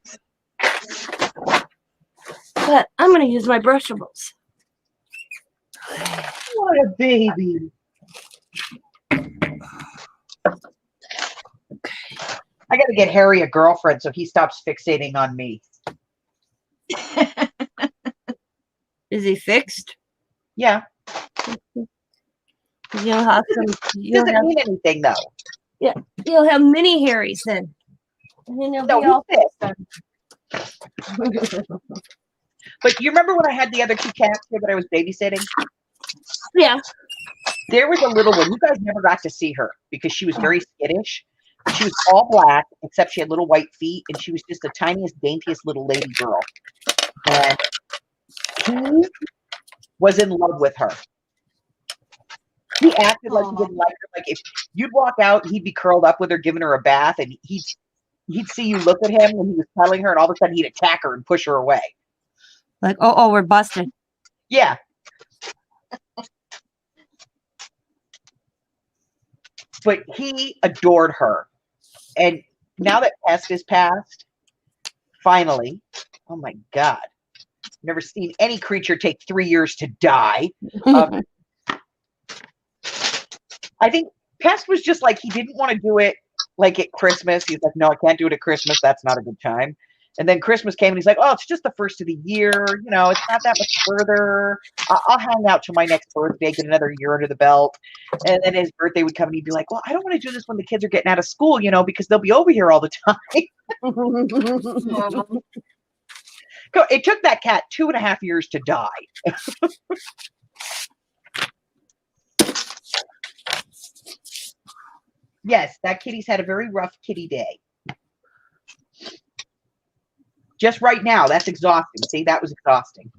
But I'm going to use my brushables. What a baby. I got to get Harry a girlfriend so he stops fixating on me. Is he fixed? Yeah. You'll have some. Doesn't mean anything though. You'll have mini Harrys then. And then you'll No, be all he's fixed. But you remember when I had the other two cats here that I was babysitting? Yeah. There was a little one. You guys never got to see her because she was very skittish. She was all black, except she had little white feet, and she was just the tiniest, daintiest little lady girl. And he was in love with her. He acted like he didn't like her. Like if you'd walk out, he'd be curled up with her, giving her a bath, and he'd see you look at him when he was telling her, and all of a sudden he'd attack her and push her away. Like, oh, we're busted. Yeah. But he adored her. And now that Pest is passed, finally, oh my God, never seen any creature take 3 years to die. I think Pest was just like, he didn't want to do it like at Christmas. He's like, no, I can't do it at Christmas. That's not a good time. And then Christmas came and he's like, oh, it's just the first of the year. You know, it's not that much further. I'll hang out till my next birthday, get another year under the belt. And then his birthday would come and he'd be like, well, I don't want to do this when the kids are getting out of school, you know, because they'll be over here all the time. It took that cat 2.5 years to die. Yes, that kitty's had a very rough kitty day. Just right now, that's exhausting. See, that was exhausting.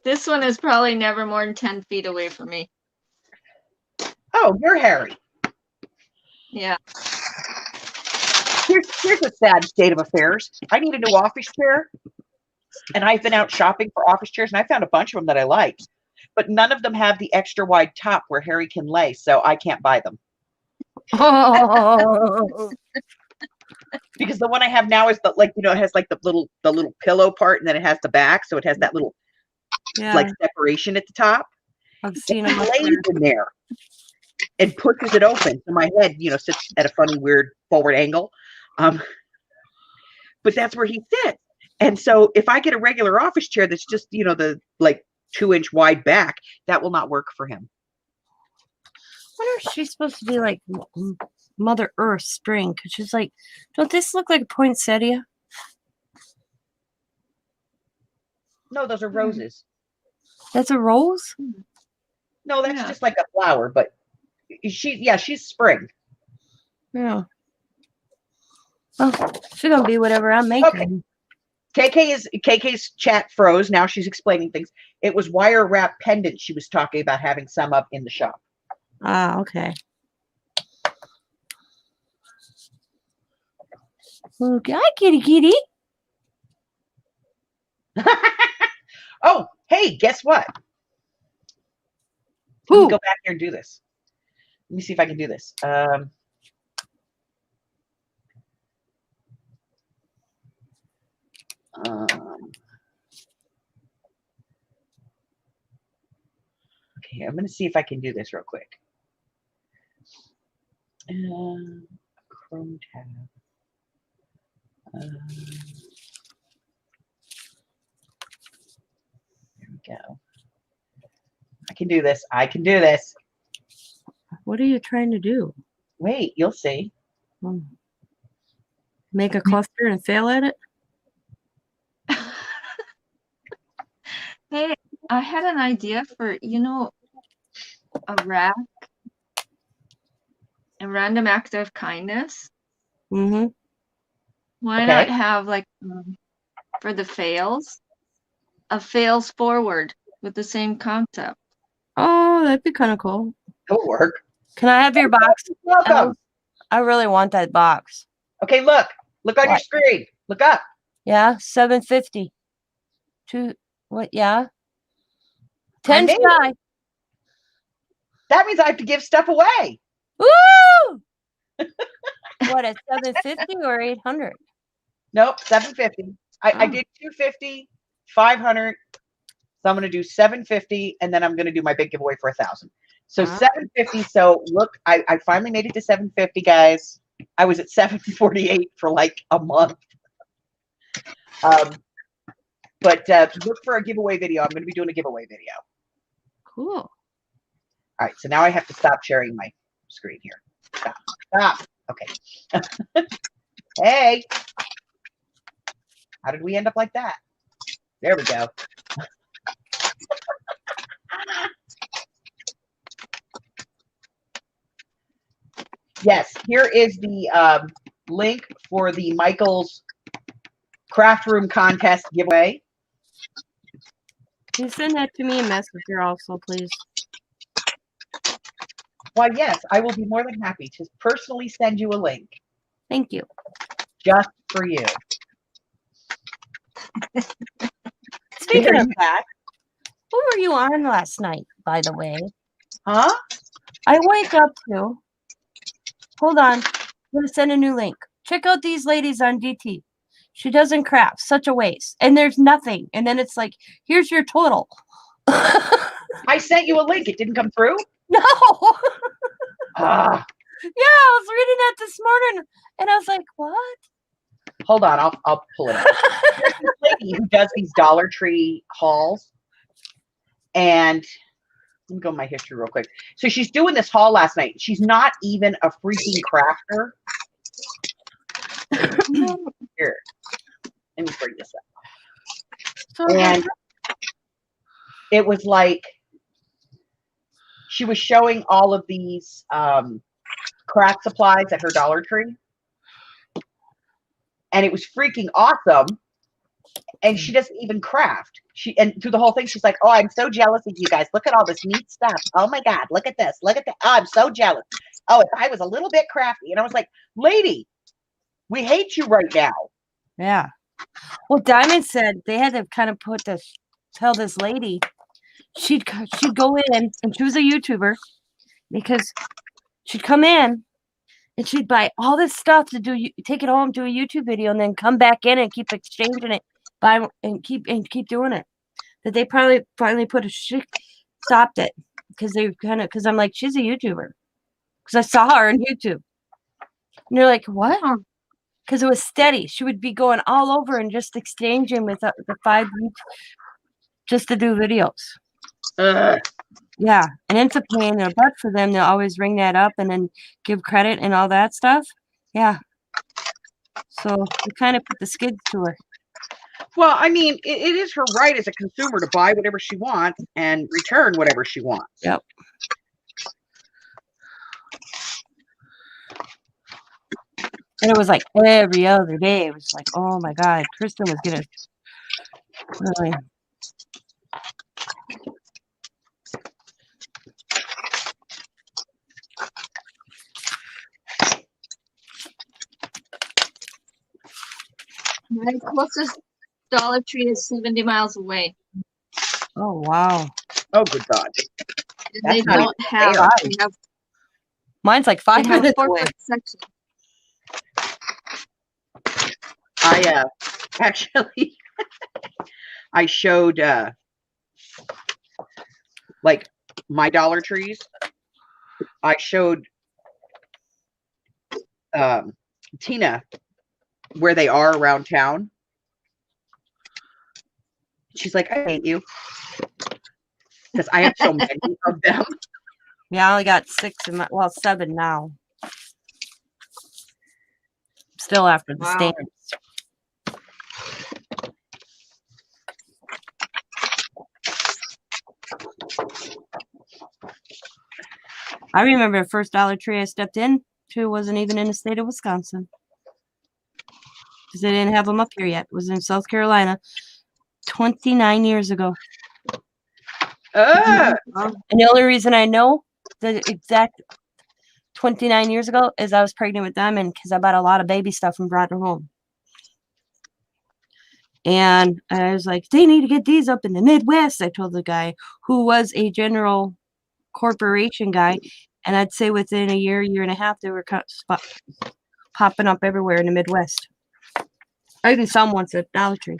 This one is probably never more than 10 feet away from me. Oh, you're Harry. Yeah. Here's a sad state of affairs. I need a new office chair, and I've been out shopping for office chairs, and I found a bunch of them that I like, but none of them have the extra wide top where Harry can lay, so I can't buy them. Because the one I have now is the, like, you know, it has like the little pillow part, and then it has the back, so it has that little like separation at the top. I've seen them them. laid in there. and pushes it open. So my head, sits at a funny, weird forward angle. But that's where he sits. And so if I get a regular office chair that's just, the like 2-inch wide back, that will not work for him. I wonder if she's supposed to be like Mother Earth spring, because she's like, don't this look like a poinsettia? No, those are roses. That's a rose? No, that's just like a flower, but she's spring. Yeah. Well, she's gonna be whatever I'm making. Okay. KK's chat froze. Now she's explaining things. It was wire wrap pendants. She was talking about having some up in the shop. Ah, okay. Okay, hi, kitty. Oh, hey, guess what? Let me go back here and do this. Let me see if I can do this. Okay, I'm going to see if I can do this real quick. Chrome tab. There we go. I can do this. I can do this. What are you trying to do? Wait, you'll see. Make a cluster and fail at it? Hey, I had an idea for, a rack, a random act of kindness. Mm-hmm. Why not have like for the fails, a fails forward with the same concept? Oh, that'd be kind of cool. It'll work. Can I have your box? Welcome. I really want that box. Okay, look on your screen. Look up. Yeah, $7.50. What? Yeah, 10 made shy. That means I have to give stuff away. Woo! What, at $7.50 or $800? Nope, $7.50. I did $250, $500. So I'm going to do $7.50, and then I'm going to do my big giveaway for $1,000. So $7.50. So look, I finally made it to $7.50, guys. I was at $7.48 for like a month. But look for a giveaway video. I'm going to be doing a giveaway video. Cool. All right. So now I have to stop sharing my screen here. Stop. Okay. Hey. How did we end up like that? There we go. Yes, here is the link for the Michael's Craft Room Contest giveaway. Can you send that to me in Messenger also, please? Why, yes, I will be more than happy to personally send you a link. Thank you. Just for you. Speaking of that, what were you on last night, by the way? Huh? I wake up to. Hold on. I'm going to send a new link. Check out these ladies on DT. She doesn't craft. Such a waste. And there's nothing. And then it's like, here's your total. I sent you a link. It didn't come through? No. Ah. Yeah, I was reading that this morning. And I was like, what? Hold on. I'll pull it up. There's this lady who does these Dollar Tree hauls. And let me go to my history real quick. So she's doing this haul last night. She's not even a freaking crafter. Here. Let me bring this up. And it was like she was showing all of these craft supplies at her Dollar Tree. And it was freaking awesome. And she doesn't even craft. And through the whole thing, she's like, oh, I'm so jealous of you guys. Look at all this neat stuff. Oh my God, look at this. Look at that. Oh, I'm so jealous. Oh, if I was a little bit crafty. And I was like, lady, we hate you right now. Yeah. Well, Diamond said they had to kind of tell this lady she'd go in, and she was a YouTuber, because she'd come in and she'd buy all this stuff to take it home, do a YouTube video, and then come back in and keep exchanging it, keep doing it. That they probably finally stopped it because I'm like, she's a YouTuber. because I saw her on YouTube. And you're like, what? Huh. Because it was steady. She would be going all over and just exchanging with the 5 each just to do videos. Yeah, and it's a pain in the butt for them to always ring that up and then give credit and all that stuff. Yeah. So we kind of put the skids to her. Well, I mean, it is her right as a consumer to buy whatever she wants and return whatever she wants. Yep. And it was like every other day. It was like, oh my God, Kristen was gonna really. My closest Dollar Tree is 70 miles away. Oh wow. Oh, good God. And That's they not don't even have, fair. they have, Mine's like they 5 have a minutes away. corporate section. I actually I showed like my Dollar Trees. I showed Tina where they are around town. She's like, I hate you. Because I have so many of them. Yeah, I only got 6 in my, well, 7 now. Still after the Wow. stamps. I remember the first Dollar Tree I stepped in to wasn't even in the state of Wisconsin. Because they didn't have them up here yet. It was in South Carolina 29 years ago. Ah, And the only reason I know the exact 29 years ago is I was pregnant with Diamond because I bought a lot of baby stuff and brought her home. And I was like, they need to get these up in the Midwest. I told the guy who was a general corporation guy. And I'd say within a year, year and a half, they were popping up everywhere in the Midwest. I even saw them once at Dollar Tree.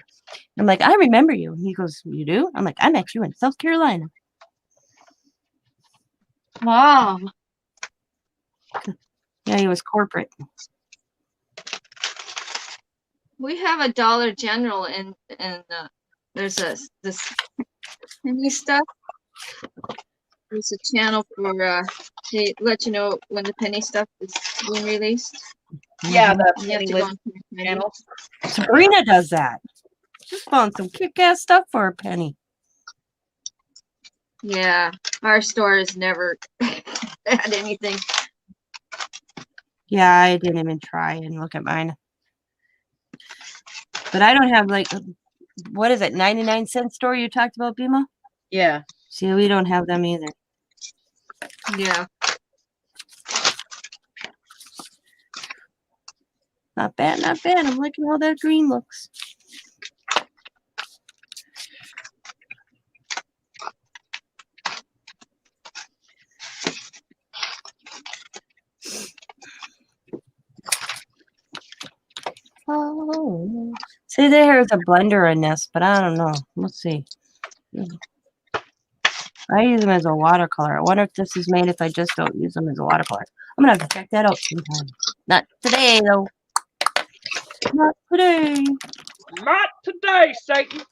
I'm like, I remember you. And he goes, you do? I'm like, I met you in South Carolina. Wow. Yeah, he was corporate. We have a Dollar General and there's this penny stuff. There's a channel for they let you know when the penny stuff is being released. yeah, the You have penny to go list on Penny. channel. Sabrina does that. Just found some kick-ass stuff for a penny. Yeah, our store has never had anything. Yeah, I didn't even try and look at mine. But I don't have like, what is it, 99-cent store you talked about, Bima? Yeah. See, we don't have them either. Yeah. Not bad, not bad. I'm liking how that green looks. Oh, see, there's a blender in this, but I don't know. Let's see. I use them as a watercolor. I wonder if this is made if I just don't use them as a watercolor. I'm gonna have to check that out sometime. Not today, though. Not today. Not today, Satan.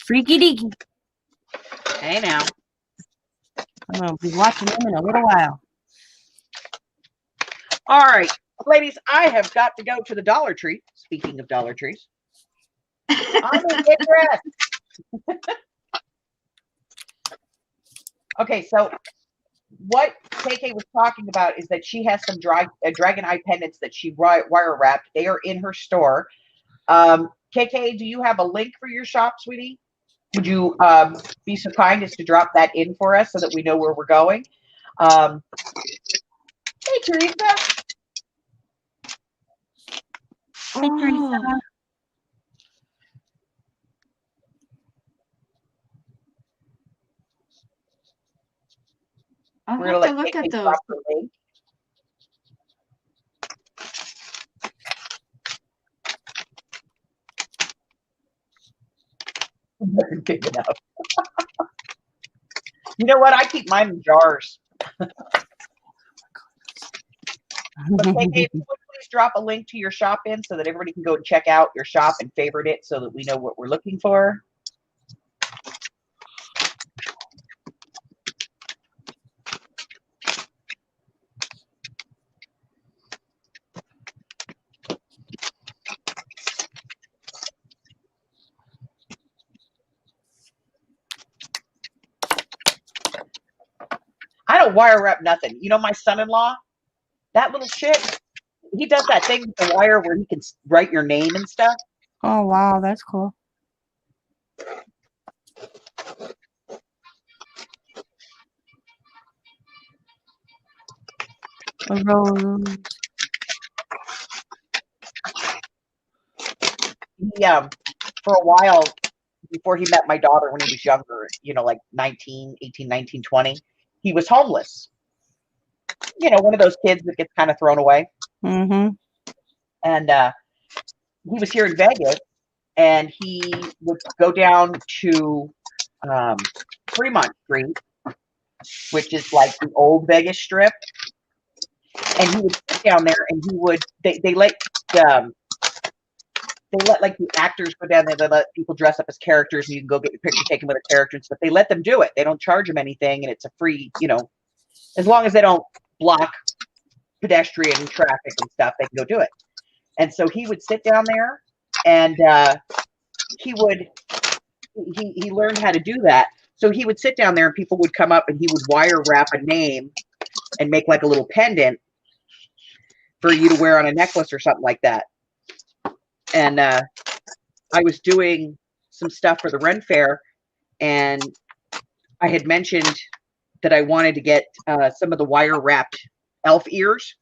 Freaky deaky. Hey now. I'm gonna be watching them in a little while. All right, ladies, I have got to go to the Dollar Tree. Speaking of Dollar Trees. I'm gonna get dressed. Okay, so what KK was talking about is that she has some dragon eye pendants that she wire wrapped. They are in her store. KK, do you have a link for your shop, sweetie? Would you be so kind as to drop that in for us so that we know where we're going? Hey, Teresa. Hey, Teresa. I'll We're have gonna to let look KK at those. drop her link. Good enough. You know what? I keep mine in jars. But KK, if you would please drop a link to your shop in so that everybody can go and check out your shop and favorite it so that we know what we're looking for. I don't wire wrap nothing. You know, my son-in-law, that little shit, he does that thing with the wire where he can write your name and stuff. Oh, wow. That's cool. A rose. He, for a while, before he met my daughter when he was younger, you know, like 18, 19, 20, he was homeless. You know, one of those kids that gets kind of thrown away. Mm-hmm. And he was here in Vegas, and he would go down to Fremont Street, which is like the old Vegas Strip, and he would sit down there, and he would they let like the actors go down there. They let people dress up as characters, and you can go get your picture taken with a character and stuff. They let them do it. They don't charge them anything, and it's a free, you know, as long as they don't block pedestrian traffic and stuff, they can go do it. And so he would sit down there, and he learned how to do that. So he would sit down there, and people would come up, and he would wire wrap a name and make like a little pendant for you to wear on a necklace or something like that. And I was doing some stuff for the Ren Fair, and I had mentioned that I wanted to get some of the wire wrapped elf ears.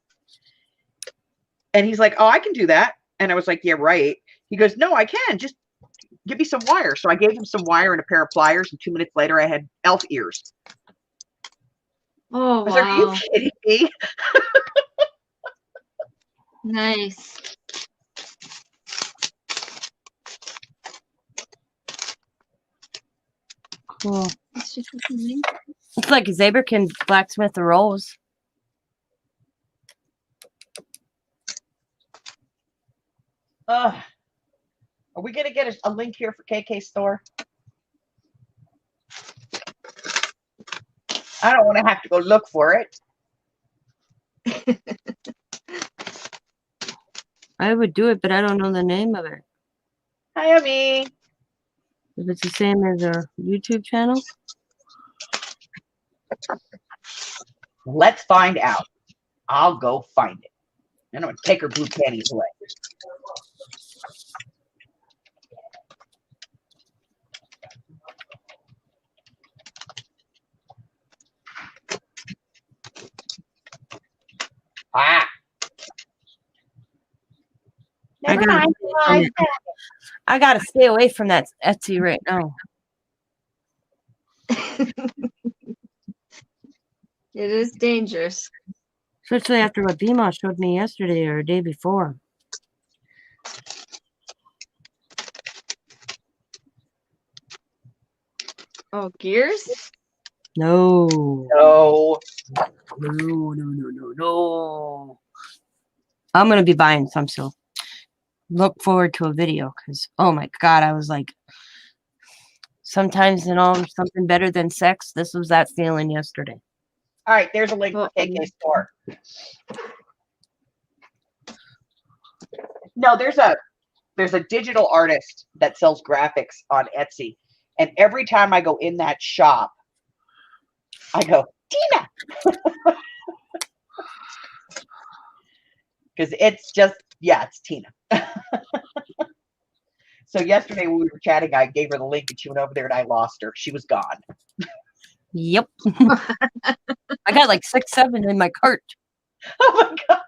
And he's like, oh, I can do that. And I was like, yeah, right. He goes, no, I can. Just give me some wire. So I gave him some wire and a pair of pliers. And 2 minutes later, I had elf ears. Oh, I was like, are you wow. kidding me? Nice. Cool. Let's just put the link. It's like Zaber can blacksmith a rose. Are we going to get a link here for KK Store? I don't want to have to go look for it. I would do it, but I don't know the name of it. Hi, Abby. If it's the same as our YouTube channel. Let's find out. I'll go find it. And I'm going to take her blue panties away. Ah. Never mind. I gotta stay away from that Etsy right now. It is dangerous. Especially after what Bima showed me yesterday or the day before. Oh, gears? No. No. No. I'm gonna be buying some, so look forward to a video because oh my god, I was like sometimes something better than sex. This was that feeling yesterday. All right, there's a link for KK Store. No, there's a digital artist that sells graphics on Etsy, and every time I go in that shop, I go, Tina, because it's just it's Tina. So yesterday when we were chatting, I gave her the link, and she went over there, and I lost her. She was gone. Yep. I got like 6, 7 in my cart. Oh my god.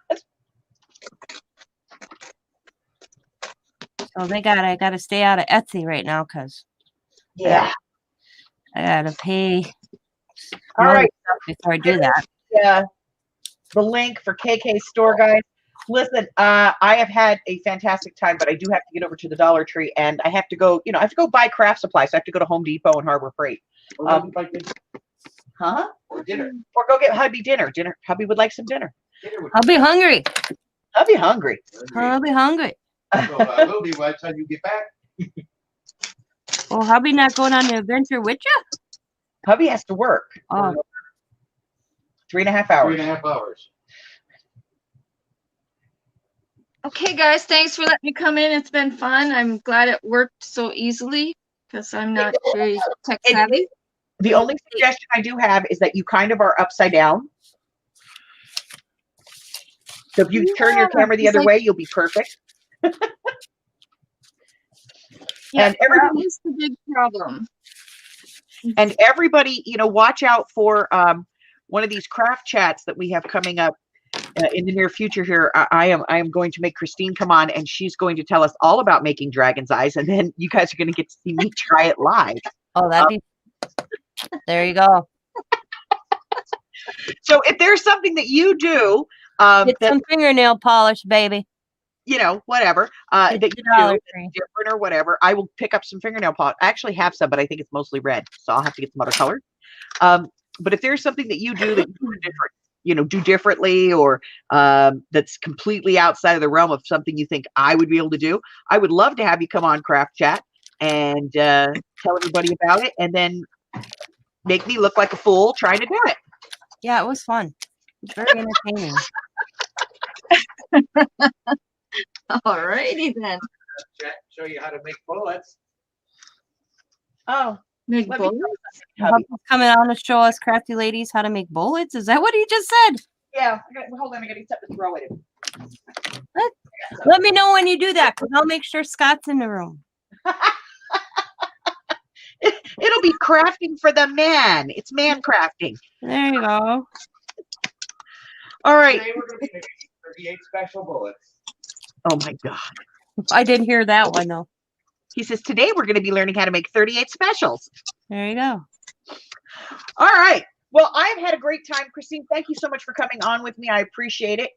So I gotta stay out of Etsy right now because Yeah. I gotta pay All right. stuff before I do that. Yeah. The link for KK Store, guys. Listen, I have had a fantastic time, but I do have to get over to the Dollar Tree, and I have to go, I have to go buy craft supplies. So I have to go to Home Depot and Harbor Freight. Huh? Or dinner. Or go get hubby dinner. Hubby would like some dinner. Dinner would I'll be hungry. Hubby hungry. I'll be hungry. So I will be by the time you get back. Well, hubby not going on the adventure with you? Hubby has to work Oh, 3.5 hours. 3.5 hours. Okay, guys, thanks for letting me come in. It's been fun. I'm glad it worked so easily because I'm not very tech savvy. The only suggestion I do have is that you kind of are upside down. So if you turn your camera the it's other like- way, you'll be perfect. Yeah, And everybody- that is the big problem. And everybody, watch out for one of these craft chats that we have coming up in the near future here. I am going to make Christine come on, and she's going to tell us all about making dragon's eyes, and then you guys are going to get to see me try it live. oh, that'd be. There you go. So if there's something that you do, Get that, some fingernail polish, baby. whatever, Get that your you do Dollar that's Tree. different or whatever, I will pick up some fingernail polish. I actually have some, but I think it's mostly red, so I'll have to get some other color. But if there's something that you do that you do different, do differently, or that's completely outside of the realm of something you think I would be able to do, I would love to have you come on Craft Chat and tell everybody about it, and then make me look like a fool trying to do it. Yeah, it was fun. It's very entertaining. Alrighty then. Show you how to make bullets. Oh, Make let me bullets. hubby. Hubby's coming on to show us crafty ladies how to make bullets. Is that what he just said? Yeah, hold on, I got to something to throw at him. Let me know when you do that, because I'll make sure Scott's in the room. It'll be crafting for the man. It's man crafting. There you go. All right. Today we're going to be making 38 special bullets. Oh my God. I didn't hear that one though. He says, today we're going to be learning how to make 38 specials. There you go. All right. Well, I've had a great time. Christine, thank you so much for coming on with me. I appreciate it.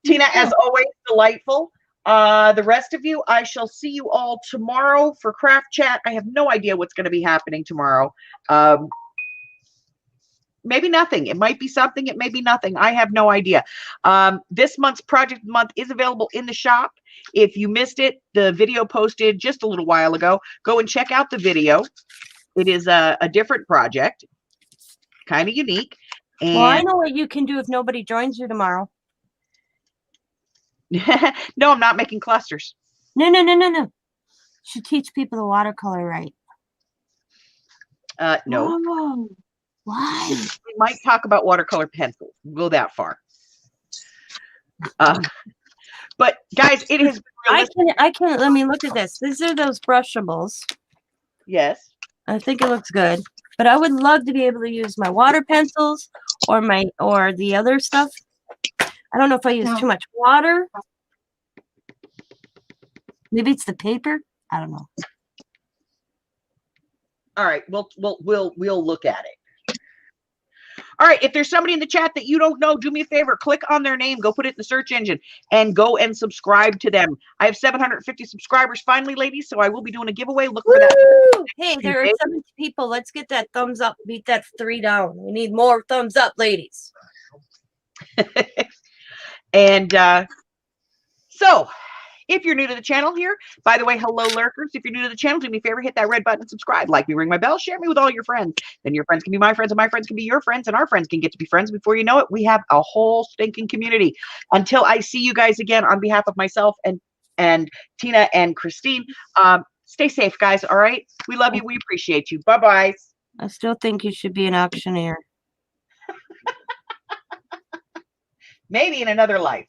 Tina, as always, delightful. The rest of you, I shall see you all tomorrow for Craft Chat. I have no idea what's going to be happening tomorrow. Maybe nothing. It might be something. It may be nothing. I have no idea. This month's project month is available in the shop. If you missed it, the video posted just a little while ago. Go and check out the video. It is a different project, kind of unique. And Well, I know what you can do if nobody joins you tomorrow. no, I'm not making clusters. No. You should teach people the watercolor right. No. Oh, Why? We might talk about watercolor pencils. We'll go that far. But guys, it has been I can. Let me look at this. These are those brushables. yes. I think it looks good, but I would love to be able to use my water pencils or the other stuff. I don't know if I use too much water. Maybe it's the paper. I don't know. All right, we'll look at it. All right, if there's somebody in the chat that you don't know, do me a favor, click on their name, go put it in the search engine, and go and subscribe to them. I have 750 subscribers finally, ladies, so I will be doing a giveaway. Look for that. Hey, there are 70 people. Let's get that thumbs up. Beat that 3 down. We need more thumbs up, ladies. And so, if you're new to the channel here, by the way, hello lurkers. If you're new to the channel, do me a favor, hit that red button and subscribe. Like me, ring my bell, share me with all your friends. Then your friends can be my friends, and my friends can be your friends, and our friends can get to be friends. Before you know it, we have a whole stinking community. Until I see you guys again, on behalf of myself and Tina and Christine, stay safe, guys. All right, we love you. We appreciate you. Bye bye. I still think you should be an auctioneer. Maybe in another life.